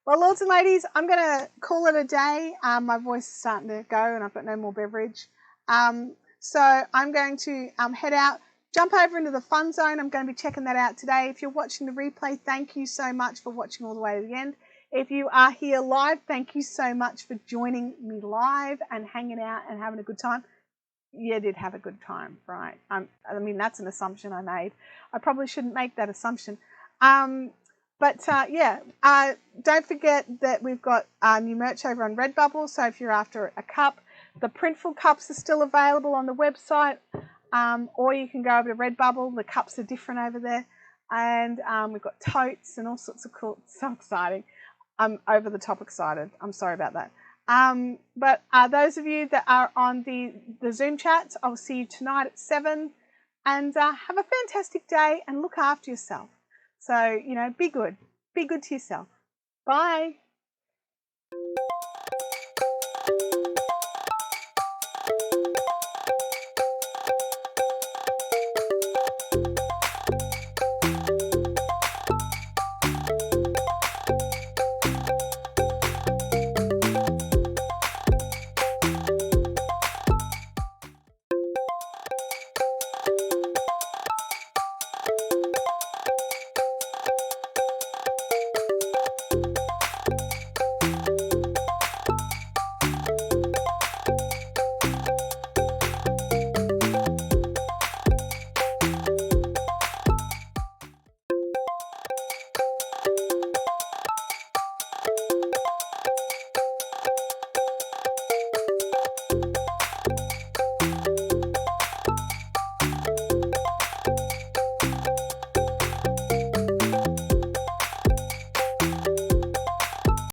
Well, lords and ladies, I'm going to call it a day. My voice is starting to go and I've got no more beverage. So I'm going to head out, jump over into the fun zone. I'm going to be checking that out today. If you're watching the replay, thank you so much for watching all the way to the end. If you are here live, thank you so much for joining me live and hanging out and having a good time. You did have a good time, right? I mean, that's an assumption I made. I probably shouldn't make that assumption. But don't forget that we've got new merch over on Redbubble. So if you're after a cup, the Printful cups are still available on the website, or you can go over to Redbubble. The cups are different over there. And we've got totes and all sorts of cool, so exciting. I'm over the top excited. I'm sorry about that. But those of you that are on the Zoom chats, I'll see you tonight at 7. And have a fantastic day and look after yourself. So, you know, be good. Be good to yourself. Bye.